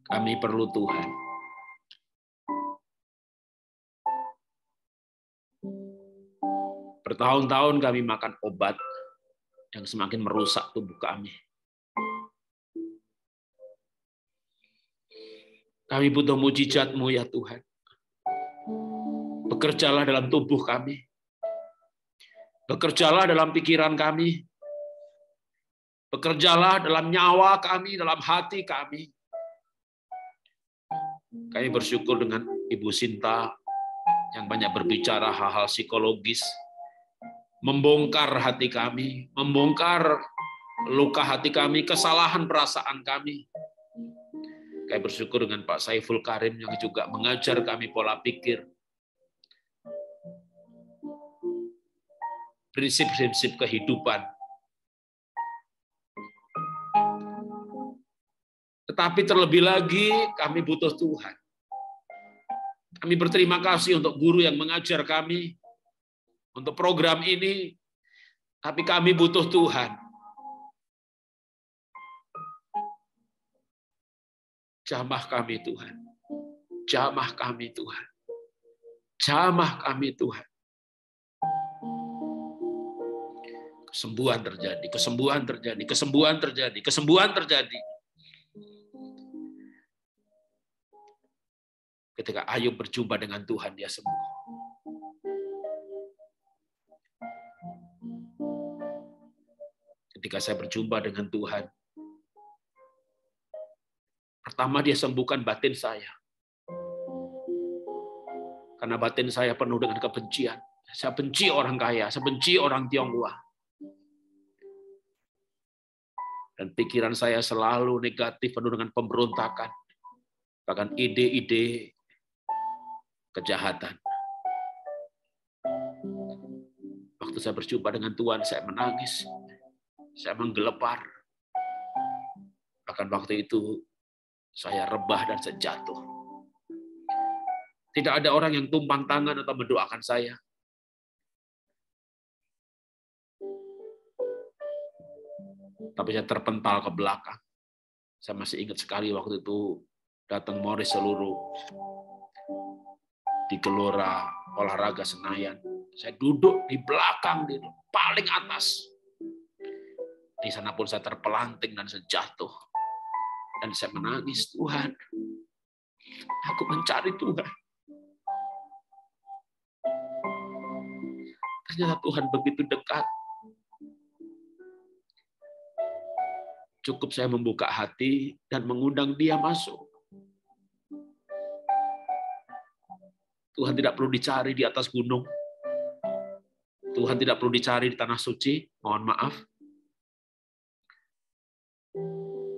[SPEAKER 1] Kami perlu Tuhan. Bertahun-tahun kami makan obat yang semakin merusak tubuh kami. Kami butuh mujizat-Mu ya Tuhan. Bekerjalah dalam tubuh kami. Bekerjalah dalam pikiran kami. Bekerjalah dalam nyawa kami, dalam hati kami. Kami bersyukur dengan Ibu Sinta yang banyak berbicara hal-hal psikologis, membongkar hati kami, membongkar luka hati kami, kesalahan perasaan kami. Kami bersyukur dengan Pak Saiful Karim yang juga mengajar kami pola pikir, prinsip-prinsip kehidupan. Tetapi terlebih lagi kami butuh Tuhan. Kami berterima kasih untuk guru yang mengajar kami, untuk program ini, tapi kami butuh Tuhan. Jamah kami Tuhan. Jamah kami Tuhan. Jamah kami Tuhan. Kesembuhan terjadi, kesembuhan terjadi, kesembuhan terjadi, kesembuhan terjadi. Ketika Ayub berjumpa dengan Tuhan, dia sembuh. Ketika saya berjumpa dengan Tuhan, pertama dia sembuhkan batin saya. Karena batin saya penuh dengan kebencian. Saya benci orang kaya, saya benci orang Tionghoa. Dan pikiran saya selalu negatif, penuh dengan pemberontakan. Bahkan ide-ide kejahatan. Waktu saya berjumpa dengan Tuhan, saya menangis. Saya menggelepar. Bahkan waktu itu, saya rebah dan saya jatuh. Tidak ada orang yang tumpang tangan atau mendoakan saya. Tapi saya terpental ke belakang. Saya masih ingat sekali waktu itu datang Morris Seluruh di Gelora Olahraga Senayan. Saya duduk di belakang, di paling atas. Di sana pun saya terpelanting dan saya jatuh. Dan saya menangis, Tuhan. Aku mencari Tuhan. Ternyata Tuhan begitu dekat. Cukup saya membuka hati dan mengundang Dia masuk. Tuhan tidak perlu dicari di atas gunung. Tuhan tidak perlu dicari di tanah suci. Mohon maaf.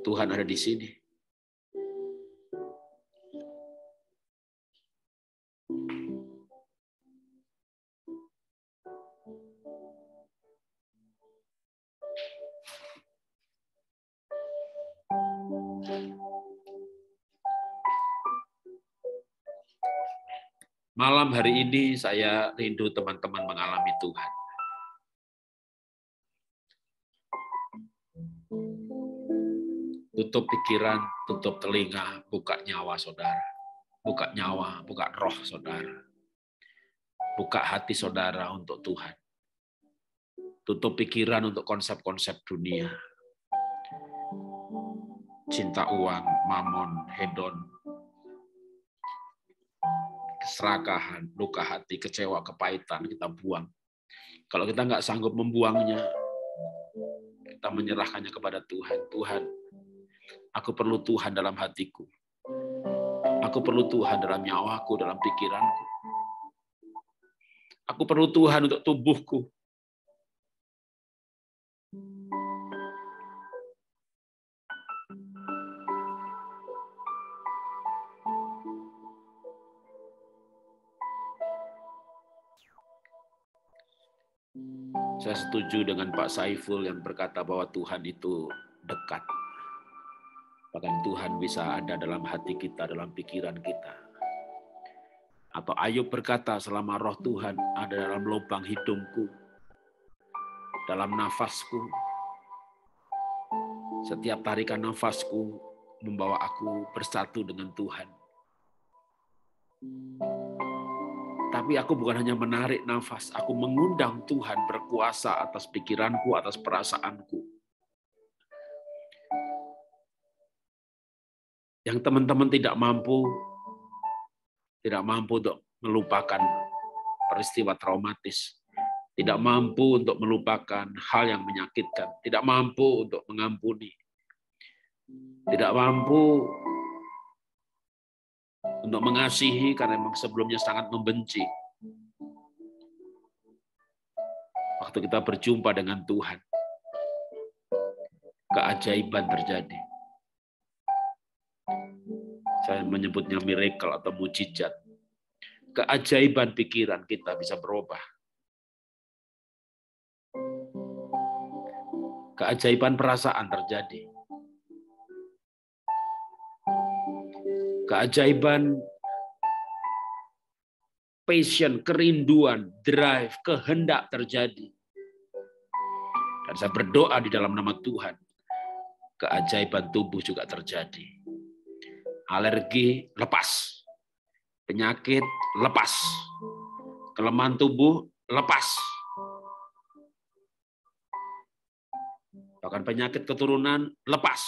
[SPEAKER 1] Tuhan ada di sini. Malam hari ini saya rindu teman-teman mengalami Tuhan. Tutup pikiran, tutup telinga, buka nyawa saudara. Buka nyawa, buka roh saudara. Buka hati saudara untuk Tuhan. Tutup pikiran untuk konsep-konsep dunia. Cinta uang, mamon, hedon, keserakahan, luka hati, kecewa, kepahitan, kita buang. Kalau kita nggak sanggup membuangnya, kita menyerahkannya kepada Tuhan. Tuhan, aku perlu Tuhan dalam hatiku. Aku perlu Tuhan dalam nyawaku, dalam pikiranku. Aku perlu Tuhan untuk tubuhku. Saya setuju dengan Pak Saiful yang berkata bahwa Tuhan itu dekat. Bahkan Tuhan bisa ada dalam hati kita, dalam pikiran kita. Atau Ayub berkata, selama roh Tuhan ada dalam lubang hidungku, dalam nafasku, setiap tarikan nafasku membawa aku bersatu dengan Tuhan. Tapi aku bukan hanya menarik nafas, aku mengundang Tuhan berkuasa atas pikiranku, atas perasaanku. Yang teman-teman tidak mampu untuk melupakan peristiwa traumatis, tidak mampu untuk melupakan hal yang menyakitkan, tidak mampu untuk mengampuni, tidak mampu untuk mengasihi karena memang sebelumnya sangat membenci. Waktu kita berjumpa dengan Tuhan, keajaiban terjadi. Saya menyebutnya miracle atau mujizat. Keajaiban pikiran kita bisa berubah. Keajaiban perasaan terjadi. Keajaiban passion, kerinduan, drive, kehendak terjadi. Dan saya berdoa di dalam nama Tuhan, keajaiban tubuh juga terjadi. Alergi lepas, penyakit lepas, kelemahan tubuh lepas. Bahkan penyakit keturunan lepas.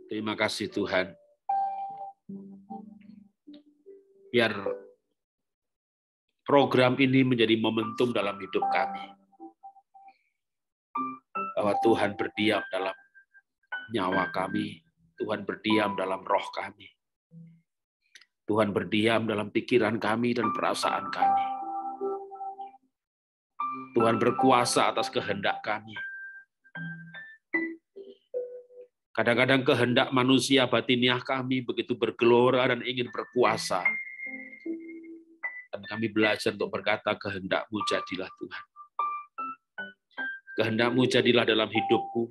[SPEAKER 1] Terima kasih Tuhan. Biar program ini menjadi momentum dalam hidup kami. Bahwa Tuhan berdiam dalam nyawa kami. Tuhan berdiam dalam roh kami. Tuhan berdiam dalam pikiran kami dan perasaan kami. Tuhan berkuasa atas kehendak kami. Kadang-kadang kehendak manusia batiniah kami begitu bergelora dan ingin berkuasa. Dan kami belajar untuk berkata, kehendak-Mu jadilah Tuhan. Kehendak-Mu jadilah dalam hidupku.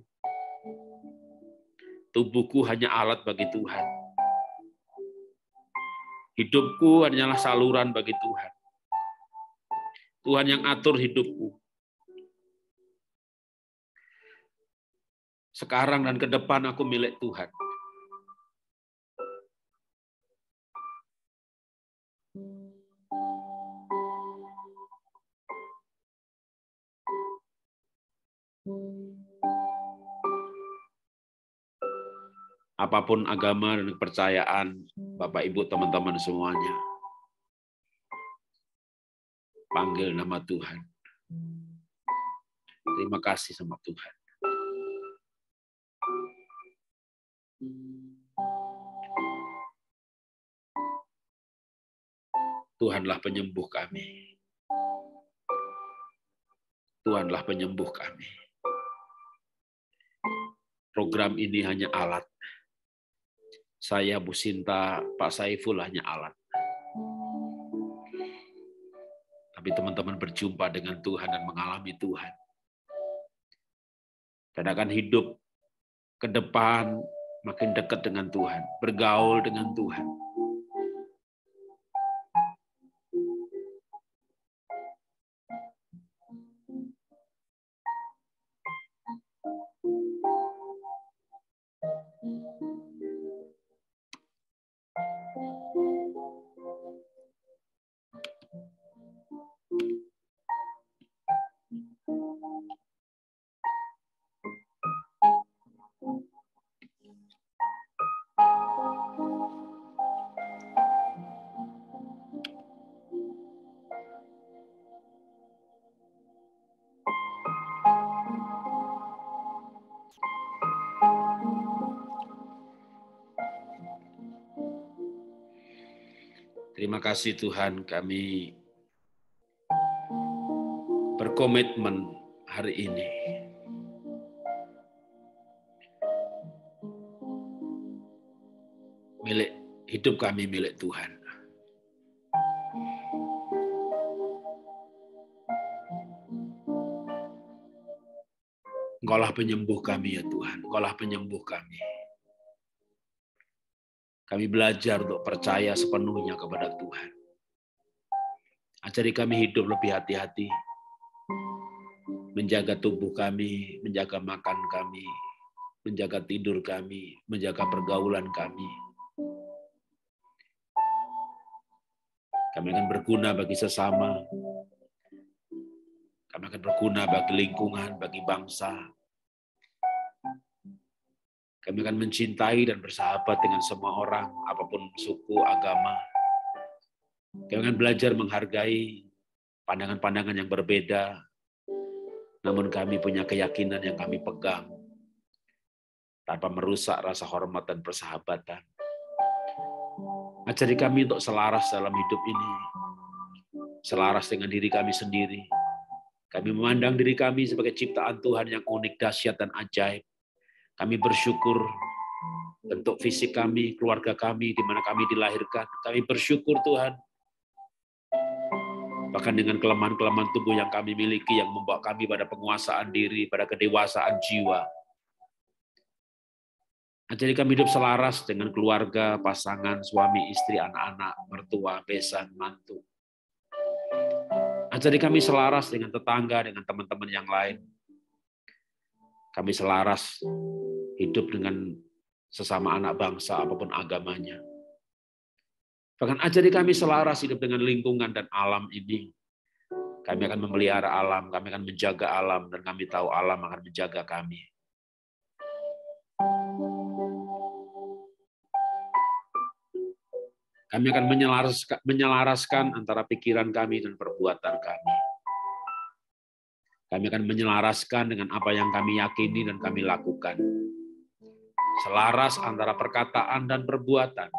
[SPEAKER 1] Tubuhku hanya alat bagi Tuhan. Hidupku hanyalah saluran bagi Tuhan. Tuhan yang atur hidupku. Sekarang dan ke depan aku milik Tuhan. Apapun agama dan kepercayaan, Bapak Ibu teman-teman semuanya, panggil nama Tuhan. Terima kasih sama Tuhan. Tuhanlah penyembuh kami. Tuhanlah penyembuh kami. Program ini hanya alat. Saya, Bu Sinta, Pak Saiful hanya alat. Tapi teman-teman berjumpa dengan Tuhan dan mengalami Tuhan. Dan akan hidup ke depan makin dekat dengan Tuhan. Bergaul dengan Tuhan. Terima kasih Tuhan, kami berkomitmen hari ini hidup kami milik Tuhan. Engkaulah penyembuh kami ya Tuhan, Engkaulah penyembuh kami. Kami belajar untuk percaya sepenuhnya kepada Tuhan. Ajari kami hidup lebih hati-hati, menjaga tubuh kami, menjaga makan kami, menjaga tidur kami, menjaga pergaulan kami. Kami akan berguna bagi sesama, kami akan berguna bagi lingkungan, bagi bangsa. Kami akan mencintai dan bersahabat dengan semua orang, apapun suku, agama. Kami akan belajar menghargai pandangan-pandangan yang berbeda, namun kami punya keyakinan yang kami pegang, tanpa merusak rasa hormat dan persahabatan. Ajari kami untuk selaras dalam hidup ini, selaras dengan diri kami sendiri. Kami memandang diri kami sebagai ciptaan Tuhan yang unik, dahsyat, dan ajaib. Kami bersyukur bentuk fisik kami, keluarga kami, di mana kami dilahirkan. Kami bersyukur Tuhan. Bahkan dengan kelemahan-kelemahan tubuh yang kami miliki, yang membawa kami pada penguasaan diri, pada kedewasaan jiwa. Ajari kami hidup selaras dengan keluarga, pasangan, suami, istri, anak-anak, mertua, besan, mantu. Ajari kami selaras dengan tetangga, dengan teman-teman yang lain. Kami selaras hidup dengan sesama anak bangsa, apapun agamanya. Bahkan ajari kami selaras hidup dengan lingkungan dan alam ini. Kami akan memelihara alam, kami akan menjaga alam, dan kami tahu alam akan menjaga kami. Kami akan menyelaraskan antara pikiran kami dan perbuatan kami. Kami akan menyelaraskan dengan apa yang kami yakini dan kami lakukan. Selaras antara perkataan dan perbuatan.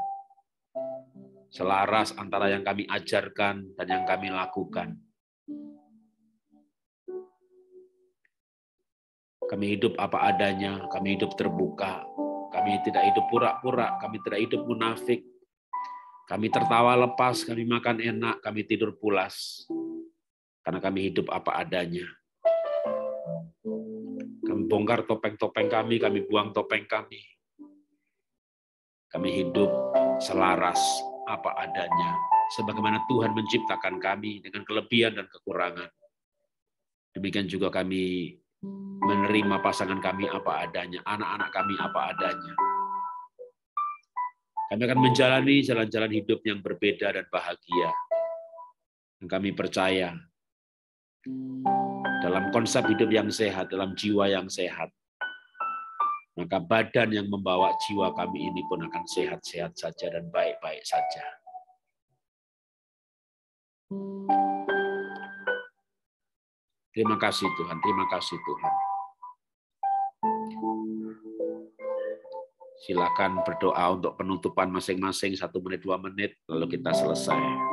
[SPEAKER 1] Selaras antara yang kami ajarkan dan yang kami lakukan. Kami hidup apa adanya, kami hidup terbuka. Kami tidak hidup pura-pura, kami tidak hidup munafik. Kami tertawa lepas, kami makan enak, kami tidur pulas. Karena kami hidup apa adanya. Kami bongkar topeng-topeng kami buang topeng kami. Kami hidup selaras apa adanya. Sebagaimana Tuhan menciptakan kami dengan kelebihan dan kekurangan. Demikian juga kami menerima pasangan kami apa adanya, anak-anak kami apa adanya. Kami akan menjalani jalan-jalan hidup yang berbeda dan bahagia. Dan kami percaya dalam konsep hidup yang sehat, dalam jiwa yang sehat, maka badan yang membawa jiwa kami ini pun akan sehat-sehat saja dan baik-baik saja. Terima kasih Tuhan, terima kasih Tuhan. Silakan berdoa untuk penutupan masing-masing 1 menit, 2 menit, lalu kita selesai.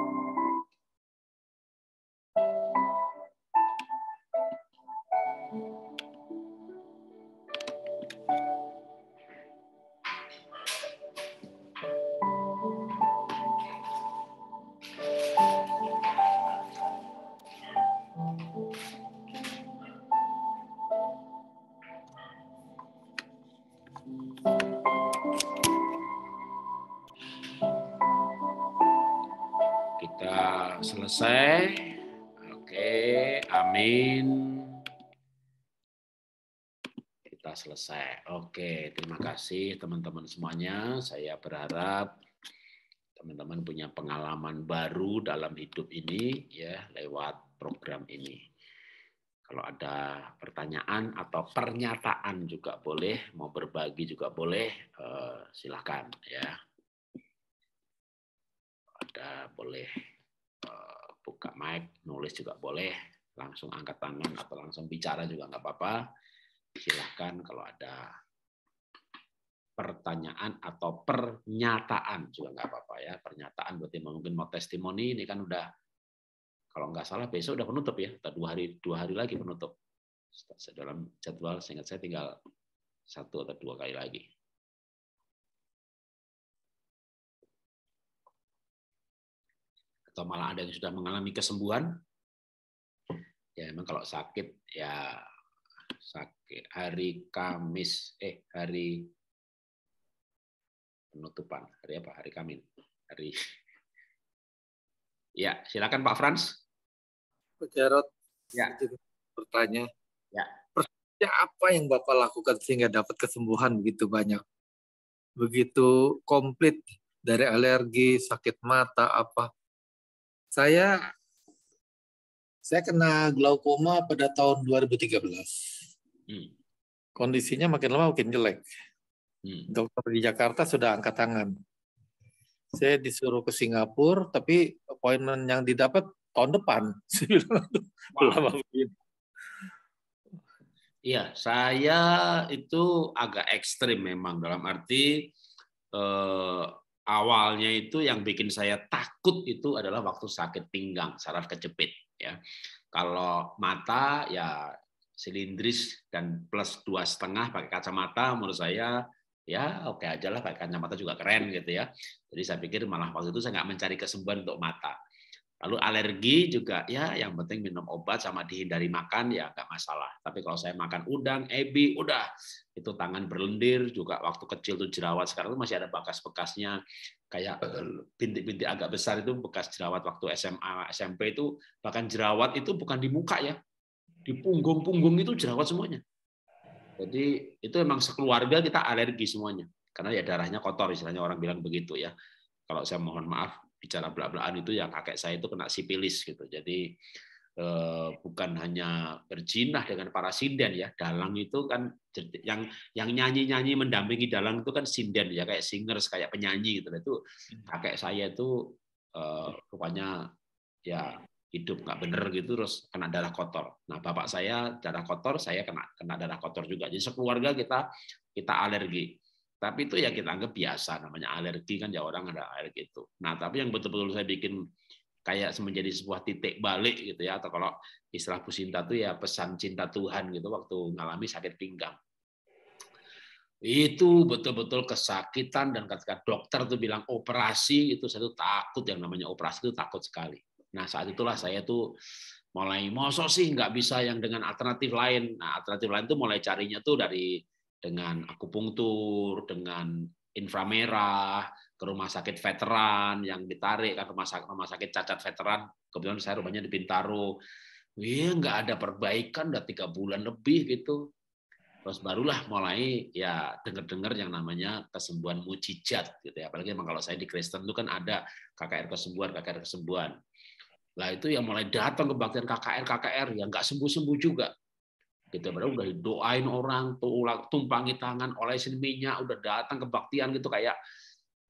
[SPEAKER 1] Kita selesai. Oke, amin. Kita selesai. Oke, terima kasih teman-teman semuanya. Saya berharap teman-teman punya pengalaman baru dalam hidup ini ya lewat program ini. Kalau ada pertanyaan atau pernyataan juga boleh, mau berbagi juga boleh, silakan ya. Ada boleh buka mic, nulis juga boleh, langsung angkat tangan atau langsung bicara juga nggak apa-apa. Silakan kalau ada pertanyaan atau pernyataan juga nggak apa-apa ya. Pernyataan berarti mungkin mau testimoni, ini kan udah kalau nggak salah besok udah penutup ya, atau 2 hari lagi penutup. Dalam jadwal seingat saya tinggal 1 atau 2 kali lagi. Atau malah ada yang sudah mengalami kesembuhan. Ya memang kalau sakit ya sakit hari Kamis, hari penutupan, hari apa? Hari Kamis. Ya, silakan Pak Frans.
[SPEAKER 3] Pak Jarod,
[SPEAKER 1] Ya.
[SPEAKER 3] bertanya,
[SPEAKER 1] Ya.
[SPEAKER 3] persisnya apa yang Bapak lakukan sehingga dapat kesembuhan begitu banyak? Begitu komplit dari alergi, sakit mata, apa? Saya kena glaukoma pada tahun 2013. Kondisinya makin lama makin jelek. Dokter di Jakarta sudah angkat tangan. Saya disuruh ke Singapura, tapi appointment yang didapat tahun depan. Lama begitu.
[SPEAKER 1] Iya, saya itu agak ekstrim memang, dalam arti awalnya itu yang bikin saya takut itu adalah waktu sakit pinggang, saraf kejepit. Ya, kalau mata ya silindris dan plus 2,5 pakai kacamata, menurut saya ya oke aja lah, pakai kacamata juga keren gitu ya. Jadi saya pikir malah waktu itu saya nggak mencari kesembuhan untuk mata. Lalu alergi juga ya yang penting minum obat sama dihindari makan ya nggak masalah. Tapi kalau saya makan udang, ebi, udah itu tangan berlendir. Juga waktu kecil tuh jerawat, sekarang tuh masih ada bekas-bekasnya kayak bintik-bintik agak besar, itu bekas jerawat waktu SMA, SMP itu. Bahkan jerawat itu bukan di muka ya, di punggung-punggung itu jerawat semuanya. Jadi itu memang sekeluarga kita alergi semuanya karena ya darahnya kotor, istilahnya orang bilang begitu ya. Kalau saya mohon maaf bicara belak-belakan itu ya kakek saya itu kena sipilis gitu. Jadi bukan hanya berjinah dengan para sinden ya. Dalang itu kan yang nyanyi-nyanyi mendampingi dalang itu kan sinden ya, kayak singers, kayak penyanyi gitu. Itu kakek saya itu rupanya ya hidup nggak bener gitu, terus kena darah kotor. Nah, bapak saya darah kotor, saya kena darah kotor juga. Jadi sekeluarga kita alergi. Tapi itu ya kita anggap biasa, namanya alergi kan ya, orang ada alergi itu. Nah, tapi yang betul-betul saya bikin kayak menjadi sebuah titik balik gitu ya, atau kalau istilah Bu Sinta itu ya pesan cinta Tuhan gitu waktu mengalami sakit pinggang. Itu betul-betul kesakitan, dan ketika dokter tuh bilang operasi, itu saya tuh takut, yang namanya operasi itu takut sekali. Nah, saat itulah saya tuh mulai mosok sih nggak bisa yang dengan alternatif lain. Nah, alternatif lain tuh mulai carinya tuh dengan akupunktur, dengan inframerah, ke rumah sakit veteran yang ditarik kan, rumah sakit cacat veteran. Kebetulan saya rumahnya di Bintaro. Nggak ada perbaikan, udah 3 bulan lebih gitu. Terus barulah mulai ya dengar-dengar yang namanya kesembuhan mujizat gitu ya. Apalagi memang kalau saya di Kristen itu kan ada KKR kesembuhan. Lah itu yang mulai datang kebaktian KKR yang nggak sembuh-sembuh juga. Gitu, padahal udah doain orang, tumpangi tangan, olesin minyak, udah datang kebaktian gitu kayak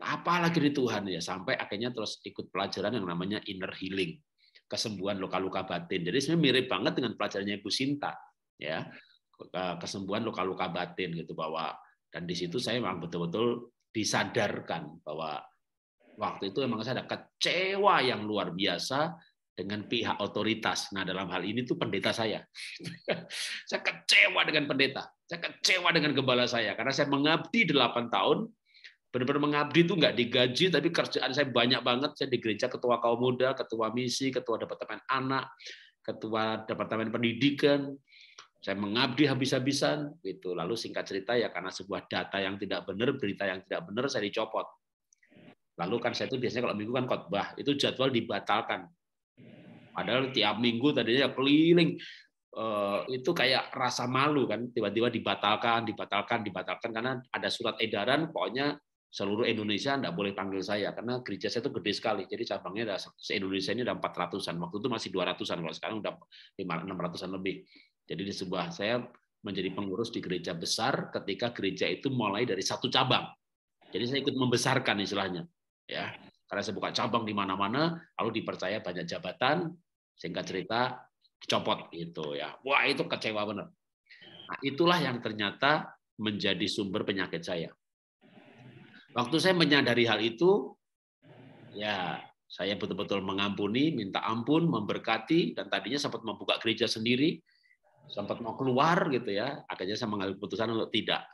[SPEAKER 1] apalagi di Tuhan ya, sampai akhirnya terus ikut pelajaran yang namanya inner healing, kesembuhan luka-luka batin. Jadi sebenarnya mirip banget dengan pelajarannya Ibu Sinta ya, kesembuhan luka-luka batin gitu, bahwa dan di situ saya memang betul-betul disadarkan bahwa waktu itu memang saya ada kecewa yang luar biasa dengan pihak otoritas. Nah, dalam hal ini tuh pendeta saya. Saya kecewa dengan pendeta. Saya kecewa dengan gembala saya. Karena saya mengabdi 8 tahun. Benar-benar mengabdi itu nggak digaji, tapi kerjaan saya banyak banget. Saya di gereja ketua kaum muda, ketua misi, ketua departemen anak, ketua departemen pendidikan. Saya mengabdi habis-habisan. Gitu. Lalu singkat cerita ya karena sebuah data yang tidak benar, berita yang tidak benar, saya dicopot. Lalu kan saya itu biasanya kalau minggu kan khotbah, itu jadwal dibatalkan. Padahal tiap minggu tadinya keliling, itu kayak rasa malu kan, tiba-tiba dibatalkan karena ada surat edaran, pokoknya seluruh Indonesia enggak boleh panggil saya karena gereja saya itu gede sekali. Jadi cabangnya ada se-Indonesia ini ada 400-an. Waktu itu masih 200-an, kalau sekarang udah 600-an lebih. Jadi di sebuah saya menjadi pengurus di gereja besar ketika gereja itu mulai dari 1 cabang. Jadi saya ikut membesarkan istilahnya. Ya, karena saya buka cabang di mana-mana, lalu dipercaya banyak jabatan, singkat cerita dicopot gitu ya. Wah, itu kecewa benar. Nah, itulah yang ternyata menjadi sumber penyakit saya. Waktu saya menyadari hal itu, ya saya betul-betul mengampuni, minta ampun, memberkati, dan tadinya sempat membuka gereja sendiri, sempat mau keluar gitu ya. Akhirnya saya mengambil keputusan untuk tidak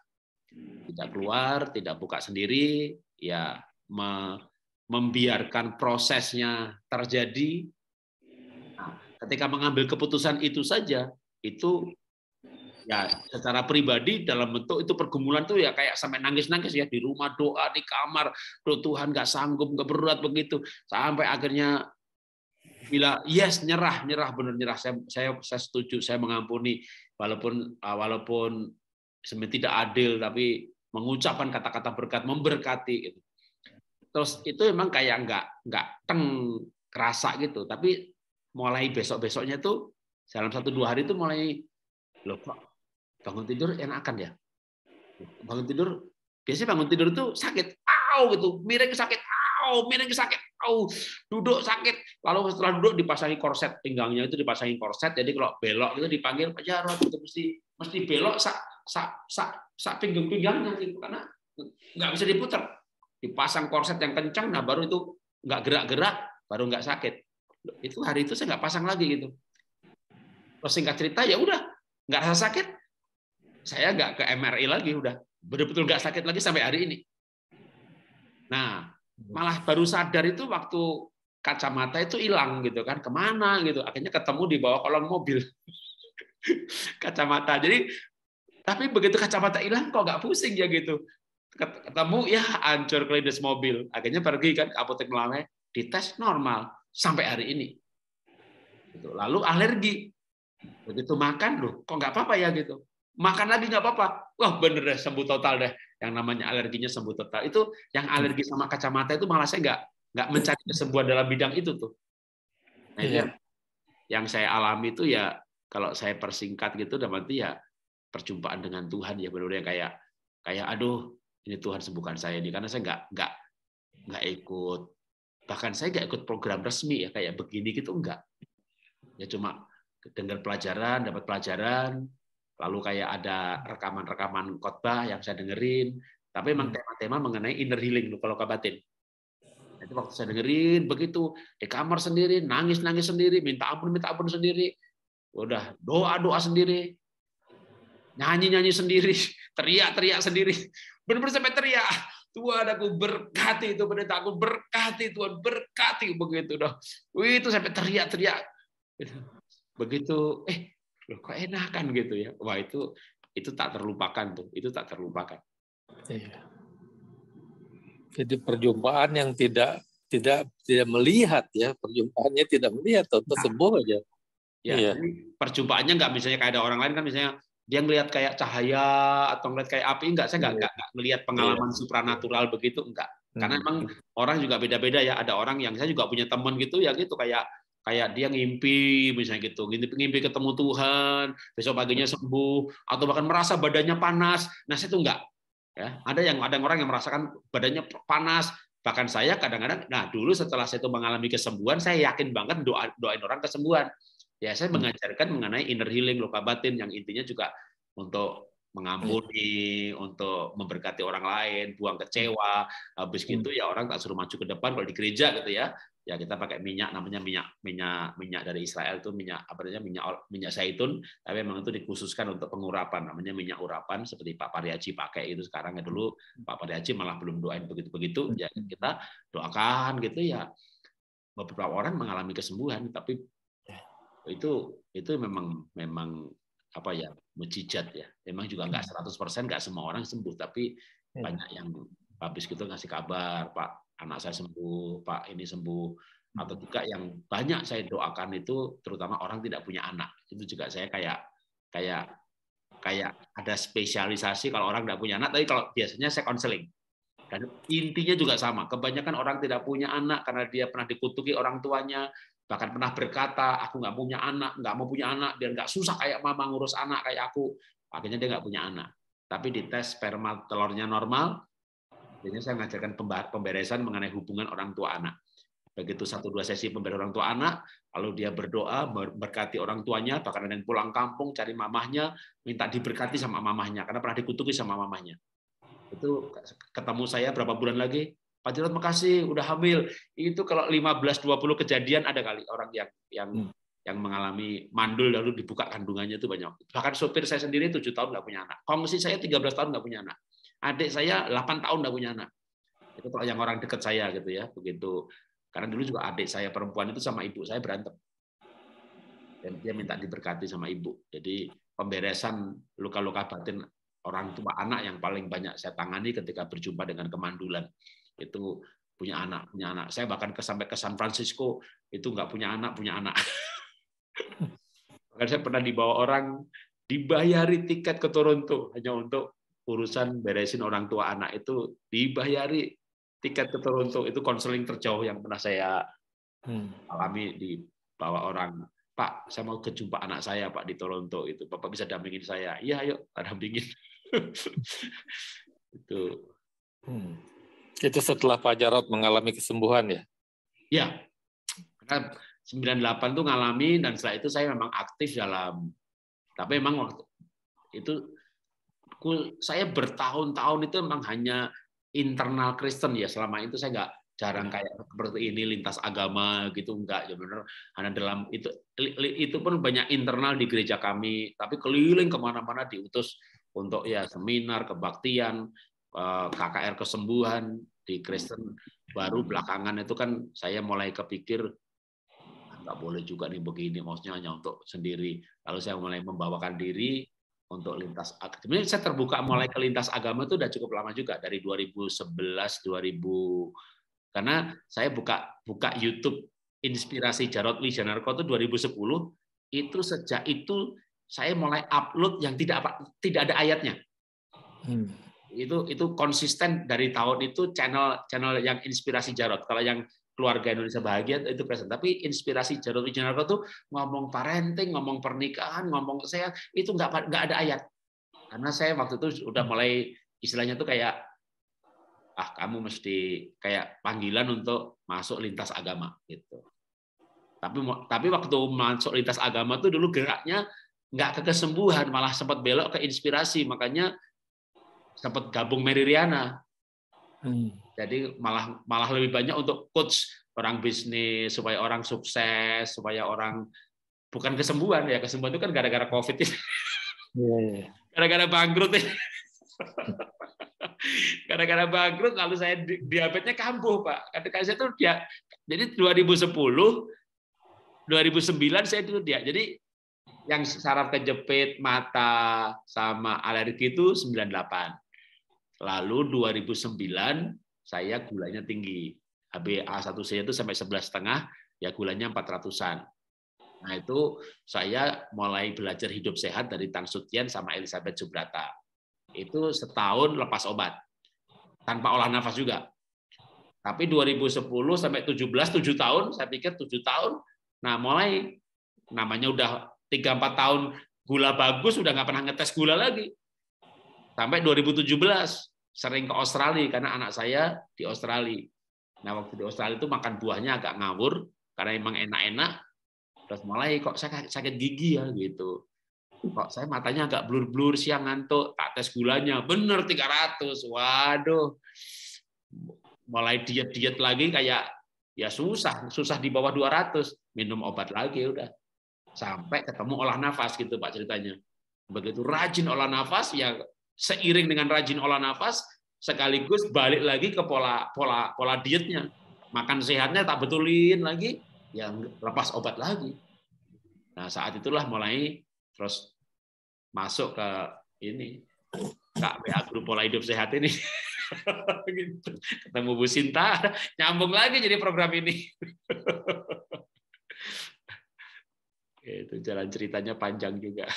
[SPEAKER 1] keluar, tidak buka sendiri, ya membiarkan prosesnya terjadi. Nah, ketika mengambil keputusan itu saja, itu ya secara pribadi dalam bentuk itu pergumulan tuh ya kayak sampai nangis-nangis ya di rumah, doa di kamar, doa Tuhan nggak sanggup, nggak berat begitu, sampai akhirnya bila yes, nyerah benar nyerah, saya setuju, saya mengampuni walaupun sebenarnya tidak adil, tapi mengucapkan kata-kata berkat, memberkati gitu. Terus itu memang kayak nggak kerasa gitu, tapi mulai besok-besoknya tuh dalam 1-2 hari itu mulai, loh kok bangun tidur enakan ya, bangun tidur biasanya bangun tidur itu sakit, gitu, miring sakit, duduk sakit, lalu setelah duduk dipasangi korset, pinggangnya itu dipasangi korset, jadi kalau belok itu dipanggil Pak Jarod, itu mesti belok sak pinggang-pinggangnya gitu, karena nggak bisa diputar, dipasang korset yang kencang, nah baru itu nggak gerak-gerak, baru nggak sakit. Itu hari itu saya nggak pasang lagi gitu. Terus singkat cerita ya udah nggak rasa sakit, saya nggak ke MRI lagi, udah betul-betul nggak sakit lagi sampai hari ini. Nah, malah baru sadar itu waktu kacamata itu hilang gitu kan, kemana gitu, akhirnya ketemu di bawah kolong mobil kacamata. Jadi tapi begitu kacamata hilang kok nggak pusing ya gitu, ketemu ya hancur kelindes mobil, akhirnya pergi kan ke apotek Melawai, dites normal sampai hari ini. Lalu alergi, begitu makan loh kok nggak apa-apa ya gitu, makan lagi nggak apa-apa, wah bener deh sembuh total deh, yang namanya alerginya sembuh total. Itu yang alergi sama kacamata itu malah saya nggak mencari kesembuhan dalam bidang itu tuh. Nah itu yang saya alami itu ya, kalau saya persingkat gitu, berarti ya perjumpaan dengan Tuhan ya, benar-benar kayak aduh ini Tuhan sembuhkan saya ini, karena saya nggak ikut, bahkan saya nggak ikut program resmi ya kayak begini gitu, enggak ya, cuma dengar pelajaran, dapat pelajaran, lalu kayak ada rekaman khotbah yang saya dengerin, tapi memang tema-tema mengenai inner healing kalau batin. Itu waktu saya dengerin begitu di kamar sendiri, nangis sendiri, minta ampun sendiri, udah doa sendiri, nyanyi sendiri, teriak sendiri, benar-benar sampai teriak, Tuhan aku berkati, itu pendeta aku berkati, Tuhan berkati, begitu dah. Itu sampai teriak. Begitu, loh kok enakan gitu ya. Wah itu tak terlupakan tuh, itu tak terlupakan.
[SPEAKER 3] Iya. Jadi perjumpaan yang tidak melihat ya, perjumpaannya tidak melihat, atau sembuh aja.
[SPEAKER 1] Ya,
[SPEAKER 3] iya.
[SPEAKER 1] Perjumpaannya nggak misalnya kayak ada orang lain kan, misalnya dia ngelihat kayak cahaya atau ngelihat kayak api, enggak, saya nggak melihat pengalaman supranatural begitu, enggak. Karena emang orang juga beda-beda ya. Ada orang yang saya juga punya teman gitu ya gitu, kayak dia ngimpi misalnya gitu, ngimpi ketemu Tuhan, besok paginya sembuh, atau bahkan merasa badannya panas. Nah saya tuh enggak. Ya, ada orang yang merasakan badannya panas. Bahkan saya kadang-kadang, nah dulu setelah saya itu mengalami kesembuhan, saya yakin banget doain orang kesembuhan. Ya, saya mengajarkan mengenai inner healing, luka batin, yang intinya juga untuk mengampuni, untuk memberkati orang lain, buang kecewa. Habis gitu ya orang tak suruh maju ke depan kalau di gereja gitu ya. Ya kita pakai minyak, namanya minyak dari Israel itu minyak zaitun, tapi memang itu dikhususkan untuk pengurapan, namanya minyak urapan, seperti Pak Pariaji pakai itu sekarang ya. Dulu Pak Pariaji malah belum doain begitu-begitu. Ya kita doakan gitu ya. Beberapa orang mengalami kesembuhan, tapi itu memang apa ya, mujizat ya. Memang juga nggak 100% nggak semua orang sembuh, tapi banyak yang habis gitu ngasih kabar, Pak anak saya sembuh, Pak ini sembuh, atau juga yang banyak saya doakan itu terutama orang tidak punya anak. Itu juga saya kayak ada spesialisasi kalau orang tidak punya anak, tapi kalau biasanya saya konseling. Dan intinya juga sama, kebanyakan orang tidak punya anak karena dia pernah dikutuki orang tuanya, bahkan pernah berkata, aku nggak mau punya anak, biar nggak susah kayak mama ngurus anak kayak aku. Akhirnya dia nggak punya anak. Tapi di tes sperma telurnya normal, jadi saya mengajarkan pemberesan mengenai hubungan orang tua anak. Begitu 1-2 sesi pemberesan orang tua anak, lalu dia berdoa, berkati orang tuanya, bahkan ada yang pulang kampung cari mamahnya, minta diberkati sama mamahnya, karena pernah dikutuki sama mamahnya. Itu ketemu saya berapa bulan lagi, Pak Jarod makasih udah hamil. Itu kalau 15-20 kejadian ada kali orang yang mengalami mandul lalu dibuka kandungannya itu banyak. Bahkan sopir saya sendiri 7 tahun nggak punya anak. Kongsi saya 13 tahun nggak punya anak. Adik saya 8 tahun nggak punya anak. Itu kalau yang orang dekat saya gitu ya, begitu. Karena dulu juga adik saya perempuan itu sama ibu saya berantem. Dan dia minta diberkati sama ibu. Jadi pemberesan luka-luka batin orang tua anak yang paling banyak saya tangani ketika berjumpa dengan kemandulan. Itu punya anak. Saya bahkan sampai ke San Francisco itu nggak punya anak. Bahkan saya pernah dibawa orang dibayari tiket ke Toronto hanya untuk urusan beresin orang tua anak itu, dibayari tiket ke Toronto. Itu konseling terjauh yang pernah saya alami, dibawa orang. Pak, saya mau kejumpa anak saya Pak di Toronto itu. Bapak bisa dampingin saya? Iya, ayo, dampingin.
[SPEAKER 3] Itu setelah Pak Jarod mengalami kesembuhan ya?
[SPEAKER 1] Ya, karena 98 tuh ngalami dan setelah itu saya memang aktif dalam. Tapi memang waktu itu saya bertahun-tahun itu memang hanya internal Kristen ya. Selama itu saya nggak jarang kayak seperti ini lintas agama gitu, enggak ya benar. Hanya dalam itu pun banyak internal di gereja kami, tapi keliling kemana-mana diutus untuk ya seminar kebaktian, KKR kesembuhan di Kristen. Baru belakangan itu kan saya mulai kepikir nggak boleh juga nih begini, maksudnya hanya untuk sendiri. Lalu saya mulai membawakan diri untuk lintas agama. Sebenarnya saya terbuka mulai ke lintas agama itu udah cukup lama juga, dari 2011 karena saya buka YouTube Inspirasi Jarod Wijanarko itu 2010. Itu sejak itu saya mulai upload yang tidak ada ayatnya. Itu konsisten dari tahun itu channel yang Inspirasi Jarod. Kalau yang Keluarga Indonesia Bahagia itu present. Tapi Inspirasi Jarod Wijanarko tuh ngomong parenting, ngomong pernikahan, ngomong kesehatan, itu nggak ada ayat. Karena saya waktu itu udah mulai istilahnya tuh kayak kamu mesti kayak panggilan untuk masuk lintas agama gitu. Tapi waktu masuk lintas agama tuh dulu geraknya nggak ke kesembuhan, malah sempat belok ke inspirasi. Makanya sempat gabung Mary Riana. Jadi malah lebih banyak untuk coach orang bisnis supaya orang sukses, supaya orang bukan kesembuhan ya. Kesembuhan itu kan gara-gara COVID ini. Gara-gara bangkrut ini. Gara-gara bangkrut lalu saya diabetesnya kambuh, Pak. Ketika saya tuh jadi 2010, 2009 saya itu dia. Jadi yang saraf kejepit, mata sama alergi itu 98. Lalu 2009 saya gulanya tinggi. HbA1c itu sampai 11,5, ya gulanya 400-an. Nah, itu saya mulai belajar hidup sehat dari Tang Sutian sama Elizabeth Subrata. Itu setahun lepas obat tanpa olah nafas juga. Tapi 2010 sampai 17, 7 tahun, saya pikir 7 tahun. Nah, mulai namanya udah 3-4 tahun gula bagus, udah nggak pernah ngetes gula lagi. Sampai 2017 sering ke Australia karena anak saya di Australia. Nah, waktu di Australia itu makan buahnya agak ngawur karena emang enak-enak. Terus mulai kok saya sakit gigi ya gitu. Kok saya matanya agak blur-blur, siang ngantuk, tak tes gulanya, bener 300. Waduh. Mulai diet lagi kayak ya susah di bawah 200, minum obat lagi udah. Sampai ketemu olah nafas gitu Pak ceritanya. Begitu rajin olah nafas ya seiring dengan rajin olah nafas sekaligus balik lagi ke pola dietnya. Makan sehatnya tak betulin lagi, yang lepas obat lagi. Nah, saat itulah mulai terus masuk ke ini KPA Grup Pola Hidup Sehat ini. Gitu. Ketemu Bu Sinta, nyambung lagi jadi program ini. Itu jalan ceritanya panjang juga.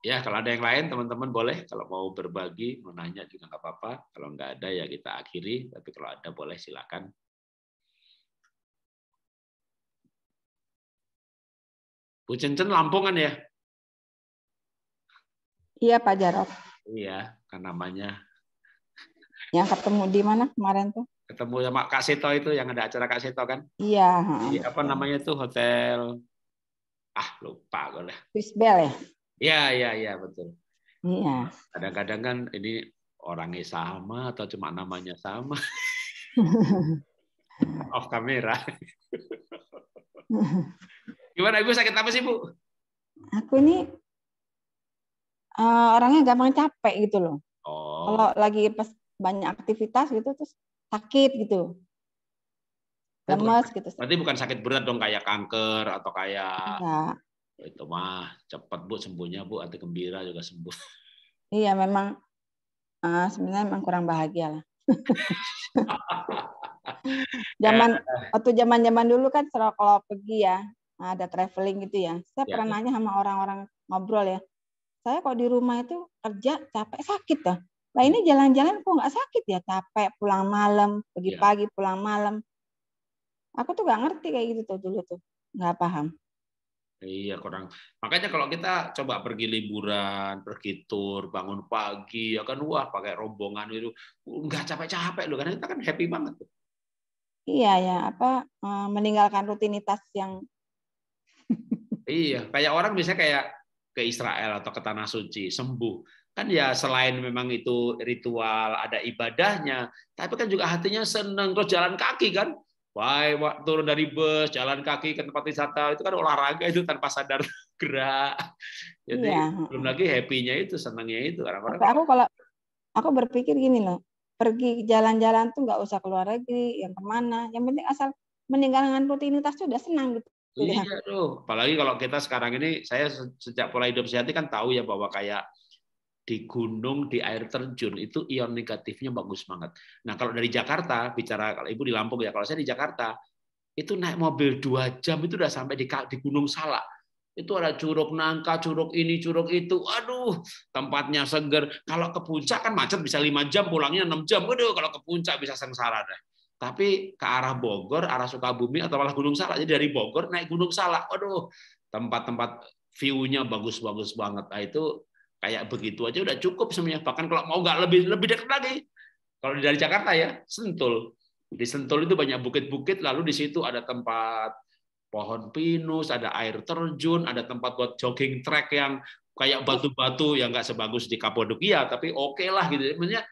[SPEAKER 1] Ya, kalau ada yang lain teman-teman boleh, kalau mau berbagi, mau nanya juga nggak apa-apa. Kalau nggak ada ya kita akhiri, tapi kalau ada boleh silakan. Bu Cencen Lampungan ya?
[SPEAKER 4] Iya Pak Jarod.
[SPEAKER 1] Iya, kan namanya.
[SPEAKER 4] Yang ketemu di mana kemarin tuh?
[SPEAKER 1] Ketemu sama Kak Seto itu, yang ada acara Kak Seto kan?
[SPEAKER 4] Iya.
[SPEAKER 1] Di apa namanya tuh, hotel Lupa gue dah.
[SPEAKER 4] Fisbel ya?
[SPEAKER 1] Iya betul.
[SPEAKER 4] Iya.
[SPEAKER 1] Kadang-kadang kan ini orangnya sama atau cuma namanya sama. Off kamera. Gimana Ibu, sakit apa sih Bu?
[SPEAKER 4] Aku ini orangnya gampang capek gitu loh.
[SPEAKER 1] Oh.
[SPEAKER 4] Kalau lagi pas banyak aktivitas gitu terus sakit gitu. Lemes gitu.
[SPEAKER 1] Berarti bukan sakit berat dong kayak kanker atau kayak
[SPEAKER 4] Enggak.
[SPEAKER 1] itu mah cepat Bu sembuhnya Bu, hati gembira juga sembuh.
[SPEAKER 4] Iya memang sebenarnya memang kurang bahagia lah. Waktu zaman dulu kan kalau pergi ya ada traveling gitu ya. Saya pernah nanya sama orang-orang ngobrol ya. Saya kalau di rumah itu kerja capek sakit ya. Nah ini jalan-jalan kok nggak sakit ya, capek pulang malam, pergi pagi pulang malam. Aku tuh nggak ngerti kayak gitu tuh dulu tuh, nggak paham.
[SPEAKER 1] Iya kurang. Makanya kalau kita coba pergi liburan, pergi tur, bangun pagi, ya kan wah pakai rombongan itu nggak capek-capek loh, karena kita kan happy banget.
[SPEAKER 4] Iya ya, meninggalkan rutinitas yang.
[SPEAKER 1] Iya, kayak orang misalnya kayak ke Israel atau ke Tanah Suci sembuh, kan ya selain memang itu ritual ada ibadahnya, tapi kan juga hatinya senang terus jalan kaki kan. Wah, turun dari bus, jalan kaki ke tempat wisata, itu kan olahraga itu tanpa sadar gerak. Jadi belum lagi happy-nya itu, senangnya itu.
[SPEAKER 4] Kalau aku berpikir gini loh, pergi jalan-jalan tuh nggak usah keluar negeri, yang kemana, yang penting asal meninggalkan rutinitas tuh udah senang gitu.
[SPEAKER 1] Iya tuh, apalagi kalau kita sekarang ini, saya sejak pola hidup sehat kan tahu ya bahwa kayak di gunung, di air terjun itu ion negatifnya bagus banget. Nah kalau dari Jakarta, bicara kalau Ibu di Lampung ya, kalau saya di Jakarta, itu naik mobil 2 jam itu udah sampai di Gunung Salak. Itu ada curug nangka, curug ini, curug itu. Aduh, tempatnya seger. Kalau ke puncak kan macet bisa 5 jam, pulangnya 6 jam. Waduh, kalau ke puncak bisa sengsara deh. Tapi ke arah Bogor, arah Sukabumi atau malah Gunung Salak. Jadi dari Bogor naik Gunung Salak. Waduh, tempat-tempat view-nya bagus-bagus banget. Nah, itu kayak begitu aja udah cukup sebenarnya. Bahkan kalau mau nggak lebih dekat lagi. Kalau dari Jakarta ya, Sentul. Di Sentul itu banyak bukit-bukit, lalu di situ ada tempat pohon pinus, ada air terjun, ada tempat buat jogging track yang kayak batu-batu yang nggak sebagus di Kapadokia, tapi oke lah gitu. Maksudnya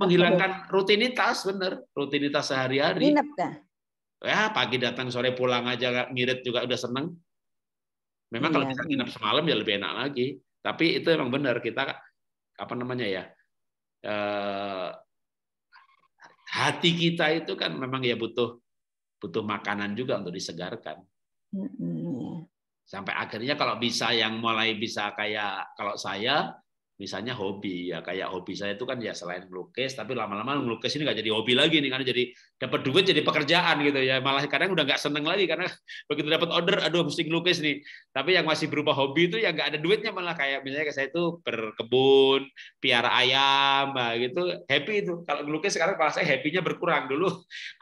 [SPEAKER 1] menghilangkan rutinitas, bener, rutinitas sehari-hari.
[SPEAKER 4] Nginep dah.
[SPEAKER 1] Ya pagi datang sore pulang aja ngirit juga udah seneng. Memang kalau bisa nginep semalam ya lebih enak lagi. Tapi itu emang benar kita apa namanya ya, hati kita itu kan memang ya butuh makanan juga untuk disegarkan. Sampai akhirnya kalau bisa yang mulai bisa kayak kalau saya misalnya hobi ya, kayak hobi saya itu kan ya selain melukis, tapi lama-lama melukis ini nggak jadi hobi lagi nih, karena jadi dapat duit jadi pekerjaan gitu ya, malah kadang udah nggak seneng lagi karena begitu dapat order aduh mesti ngelukis nih. Tapi yang masih berupa hobi itu ya nggak ada duitnya, malah kayak misalnya saya itu berkebun, piara ayam, nah gitu happy itu. Kalau ngelukis sekarang malah saya happy-nya berkurang. Dulu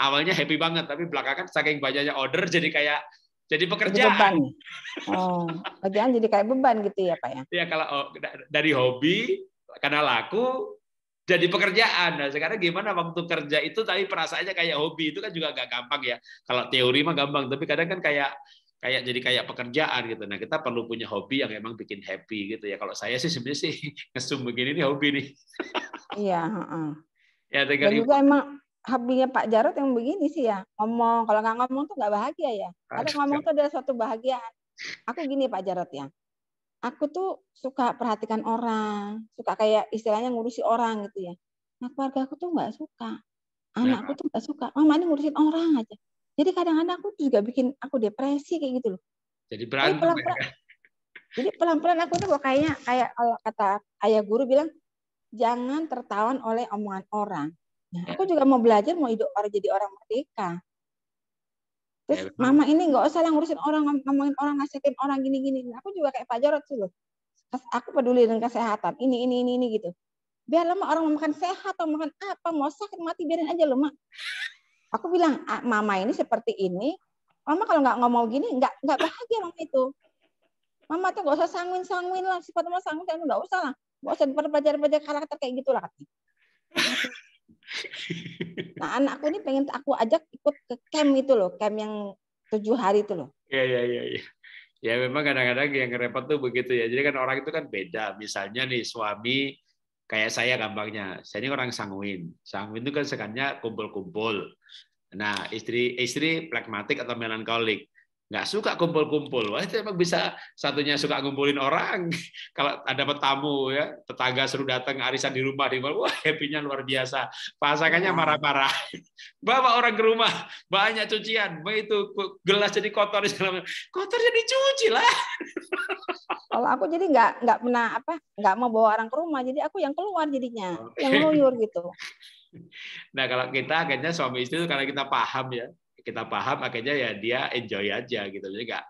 [SPEAKER 1] awalnya happy banget, tapi belakangan saking banyaknya order jadi kayak jadi pekerjaan.
[SPEAKER 4] Kerjaan jadi kayak beban gitu ya Pak ya?
[SPEAKER 1] Ya kalau dari hobi karena laku jadi pekerjaan. Nah sekarang gimana waktu kerja itu tapi perasaannya kayak hobi, itu kan juga agak gampang ya. Kalau teori mah gampang, tapi kadang kan kayak jadi kayak pekerjaan gitu. Nah kita perlu punya hobi yang emang bikin happy gitu ya. Kalau saya sih sebenarnya sih ngesum begini nih hobi nih.
[SPEAKER 4] Iya.
[SPEAKER 1] Ya,
[SPEAKER 4] dan juga emang hobinya Pak Jarod yang begini sih ya, ngomong. Kalau nggak ngomong tuh nggak bahagia ya. Kadang ngomong tuh adalah suatu bahagiaan. Aku gini Pak Jarod ya, aku tuh suka perhatikan orang, suka kayak istilahnya ngurusi orang gitu ya. Nah keluarga aku tuh nggak suka, anakku tuh nggak suka. Mama ini ngurusin orang aja. Jadi kadang-kadang aku juga bikin aku depresi kayak gitu loh.
[SPEAKER 1] Jadi berantem.
[SPEAKER 4] Jadi pelan-pelan aku tuh kayak kalau kata ayah guru bilang, jangan tertawan oleh omongan orang. Nah, aku juga mau belajar, mau hidup jadi orang merdeka. Terus mama ini nggak usah lah ngurusin orang, ngomongin orang, ngasihin orang gini-gini. Aku juga kayak Pak Jarod sih loh. Aku peduli dengan kesehatan. Ini gitu. Biar lama orang mau makan sehat atau makan apa, mau sakit mati biarin aja loh, Mak. Aku bilang, mama ini seperti ini. Mama kalau nggak ngomong gini, nggak bahagia mama itu. Mama tuh nggak usah sanguin lah. Sifat mama sanguin, nggak usah lah. Nggak usah belajar karakter kayak gitulah. Nah anakku ini pengen aku ajak ikut ke camp itu loh, camp yang 7 hari itu loh.
[SPEAKER 1] Iya. Ya memang kadang-kadang yang repot tuh begitu ya. Jadi kan orang itu kan beda. Misalnya nih suami kayak saya gampangnya. Saya ini orang sanguin. Sanguin itu kan sekannya kumpul-kumpul. Nah, istri pragmatik atau melankolik. Nggak suka kumpul-kumpul. Wah, itu emang bisa satunya suka ngumpulin orang. Kalau ada tamu ya, tetangga seru datang arisan di rumah, wah happy-nya luar biasa. Pasangannya marah-marah. Bawa orang ke rumah, banyak cucian. Itu gelas jadi kotor, kotornya dicuci lah.
[SPEAKER 4] Kalau aku jadi nggak pernah nggak mau bawa orang ke rumah, jadi aku yang keluar jadinya, yang ngeluyur gitu.
[SPEAKER 1] Nah kalau kita akhirnya suami istri itu karena kita paham ya, kita paham akhirnya ya dia enjoy aja gitu. Jadi nggak.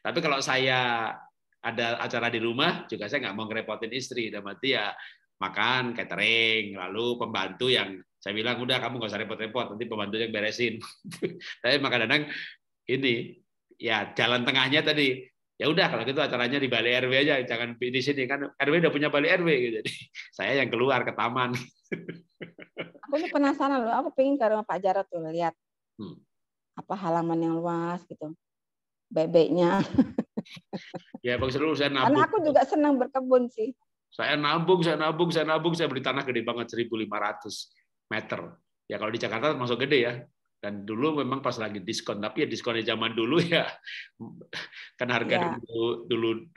[SPEAKER 1] Tapi kalau saya ada acara di rumah juga saya nggak mau ngerepotin istri, dan mati ya makan catering, lalu pembantu yang saya bilang udah kamu nggak usah repot-repot, nanti pembantu yang beresin. Tapi kadang-kadang ini ya jalan tengahnya tadi. Ya udah kalau gitu acaranya di balai RW aja, jangan di sini kan RW udah punya balai RW gitu. Jadi saya yang keluar ke taman.
[SPEAKER 4] Aku nih penasaran loh, aku pengen ke rumah Pak Jarod tuh lihat apa halaman yang luas gitu, bebeknya.
[SPEAKER 1] Ya Bang Serul, saya nabung.
[SPEAKER 4] Karena aku juga senang berkebun sih.
[SPEAKER 1] Saya beli tanah gede banget 1.500 meter. Ya kalau di Jakarta masuk gede ya. Dan dulu memang pas lagi diskon, tapi ya diskonnya zaman dulu ya kan harga dulu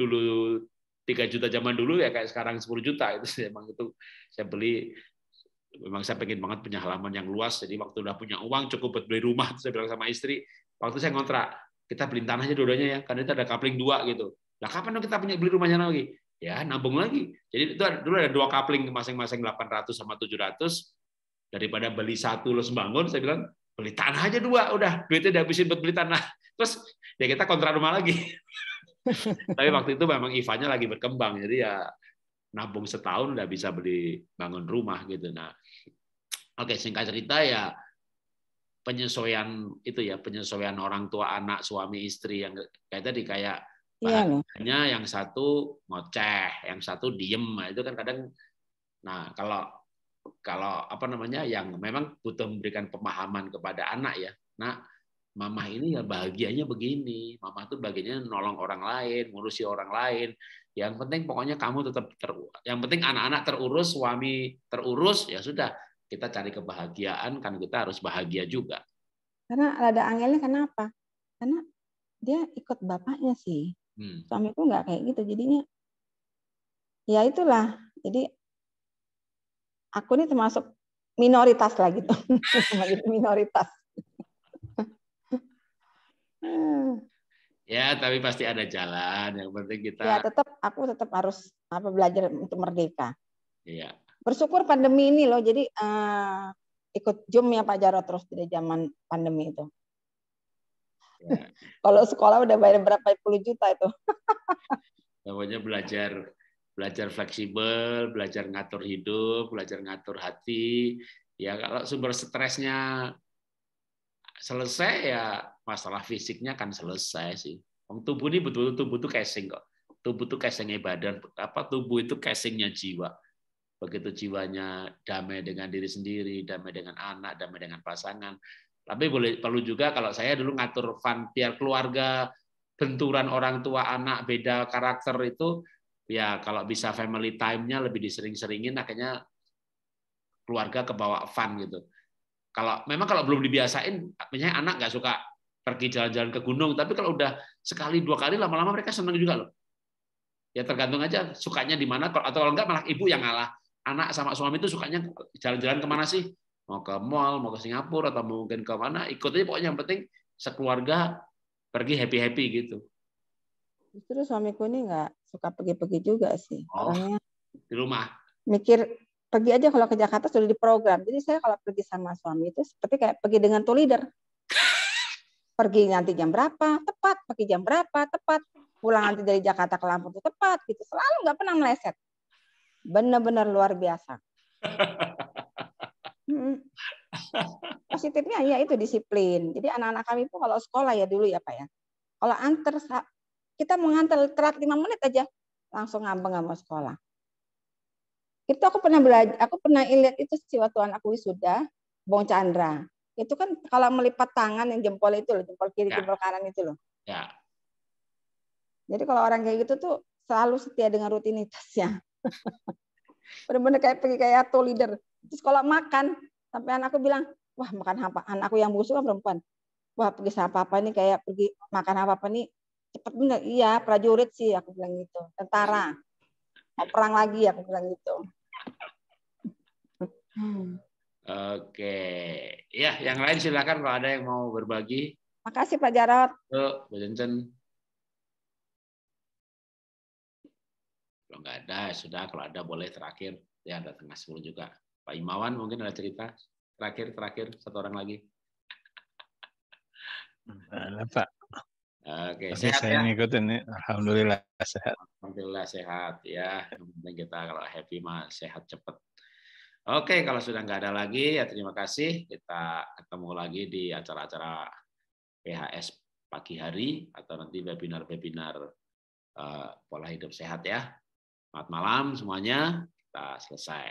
[SPEAKER 1] 3 juta zaman dulu ya kayak sekarang 10 juta itu memang itu saya beli. Memang saya pengen banget punya halaman yang luas, jadi waktu udah punya uang cukup buat beli rumah, saya bilang sama istri waktu saya ngontrak, kita beli tanahnya dua-duanya ya, karena itu ada coupling 2 gitu. Lah kapan dong kita punya beli rumahnya lagi? Ya nabung lagi. Jadi itu dulu ada 2 coupling masing-masing 800 sama 700, daripada beli 1 terus bangun, saya bilang beli tanah aja 2, udah duitnya dihabisin buat beli tanah. Terus ya kita kontrak rumah lagi. Tapi waktu itu memang IVA-nya lagi berkembang, jadi ya nabung setahun udah bisa beli bangun rumah gitu. Nah, oke, singkat cerita ya penyesuaian itu ya, penyesuaian orang tua anak, suami istri yang kayak tadi kayak bahagianya yang satu ngoceh, yang satu diem, itu kan kadang. Nah, kalau apa namanya yang memang butuh memberikan pemahaman kepada anak ya. Nah, mama ini ya bahagianya begini, mama tuh bagiannya nolong orang lain, ngurusi orang lain. Yang penting pokoknya kamu tetap yang penting anak-anak terurus, suami terurus, ya sudah, kita cari kebahagiaan, kan kita harus bahagia juga.
[SPEAKER 4] Karena ada angelnya, kenapa? Karena dia ikut bapaknya sih. Suamiku nggak kayak gitu, jadinya ya itulah. Jadi aku ini termasuk minoritas lah gitu. Minoritas.
[SPEAKER 1] Ya, tapi pasti ada jalan. Yang penting kita.
[SPEAKER 4] Ya, aku tetap harus belajar untuk merdeka.
[SPEAKER 1] Iya.
[SPEAKER 4] Bersyukur pandemi ini loh. Jadi ikut Zoom ya Pak Jarod terus di zaman pandemi itu. Ya. Kalau sekolah udah bayar berapa puluh juta itu.
[SPEAKER 1] Namanya belajar fleksibel, belajar ngatur hidup, belajar ngatur hati. Ya kalau sumber stresnya selesai ya masalah fisiknya kan selesai sih. Tubuh ini betul-betul tubuh itu casing kok. Tubuh itu casingnya badan. Tubuh itu casingnya jiwa. Begitu jiwanya damai dengan diri sendiri, damai dengan anak, damai dengan pasangan. Tapi perlu juga kalau saya dulu ngatur fun biar keluarga, benturan orang tua anak beda karakter itu ya kalau bisa family time-nya lebih disering-seringin, akhirnya keluarga kebawa fun gitu. Kalau belum dibiasain, misalnya anak nggak suka pergi jalan-jalan ke gunung, tapi kalau udah sekali 2 kali lama-lama mereka senang juga loh. Ya tergantung aja sukanya di mana, atau kalau enggak malah ibu yang ngalah. Anak sama suami itu sukanya jalan-jalan kemana sih? Mau ke mall, mau ke Singapura, atau mungkin ke mana? Ikut aja pokoknya, yang penting sekeluarga pergi happy-happy gitu.
[SPEAKER 4] Justru suamiku ini nggak suka pergi-pergi juga sih. Orangnya
[SPEAKER 1] di rumah.
[SPEAKER 4] Mikir pergi aja kalau ke Jakarta sudah diprogram. Jadi saya kalau pergi sama suami itu seperti kayak pergi dengan tour leader. Pergi nanti jam berapa, tepat. Pergi jam berapa, tepat. Pulang nanti dari Jakarta ke Lampung itu tepat. Gitu. Selalu nggak pernah meleset. Benar-benar luar biasa. Positifnya ya itu disiplin. Jadi anak-anak kami pun kalau sekolah ya dulu ya Pak ya. Kalau kita mau nganter telat 5 menit aja langsung ngambang nggak mau sekolah. Itu aku pernah lihat itu sih waktu anakku wisuda, Bong Chandra. Itu kan kalau melipat tangan yang jempol itu loh, jempol kiri, jempol kanan itu loh.
[SPEAKER 1] Ya.
[SPEAKER 4] Jadi kalau orang kayak gitu tuh selalu setia dengan rutinitasnya. Benar-benar kayak pergi kayak tour leader. Terus kalau makan, sampai anakku bilang, wah makan apa? Anakku yang bungsu kan perempuan. Wah pergi sama papa nih kayak pergi makan apa nih cepet bener. Iya prajurit sih aku bilang gitu. Tentara. Mau perang lagi aku bilang gitu.
[SPEAKER 1] Oke. Ya, yang lain silakan kalau ada yang mau berbagi.
[SPEAKER 4] Makasih Pak Jarot.
[SPEAKER 1] Yuk, Bu Jensen. Kalau nggak ada, sudah. Kalau ada boleh terakhir. Ya, ada 9:30 juga. Pak Imawan mungkin ada cerita. Terakhir, satu orang lagi.
[SPEAKER 5] Ada Pak.
[SPEAKER 1] Oke,
[SPEAKER 5] Tapi
[SPEAKER 1] sehat
[SPEAKER 5] saya
[SPEAKER 1] ya?
[SPEAKER 5] ngikutin nih. Alhamdulillah sehat.
[SPEAKER 1] Alhamdulillah sehat ya. Yang penting kita kalau happy mah sehat cepat. Oke, kalau sudah nggak ada lagi, ya terima kasih. Kita ketemu lagi di acara-acara PHS pagi hari atau nanti webinar-webinar pola hidup sehat ya. Selamat malam semuanya. Kita selesai.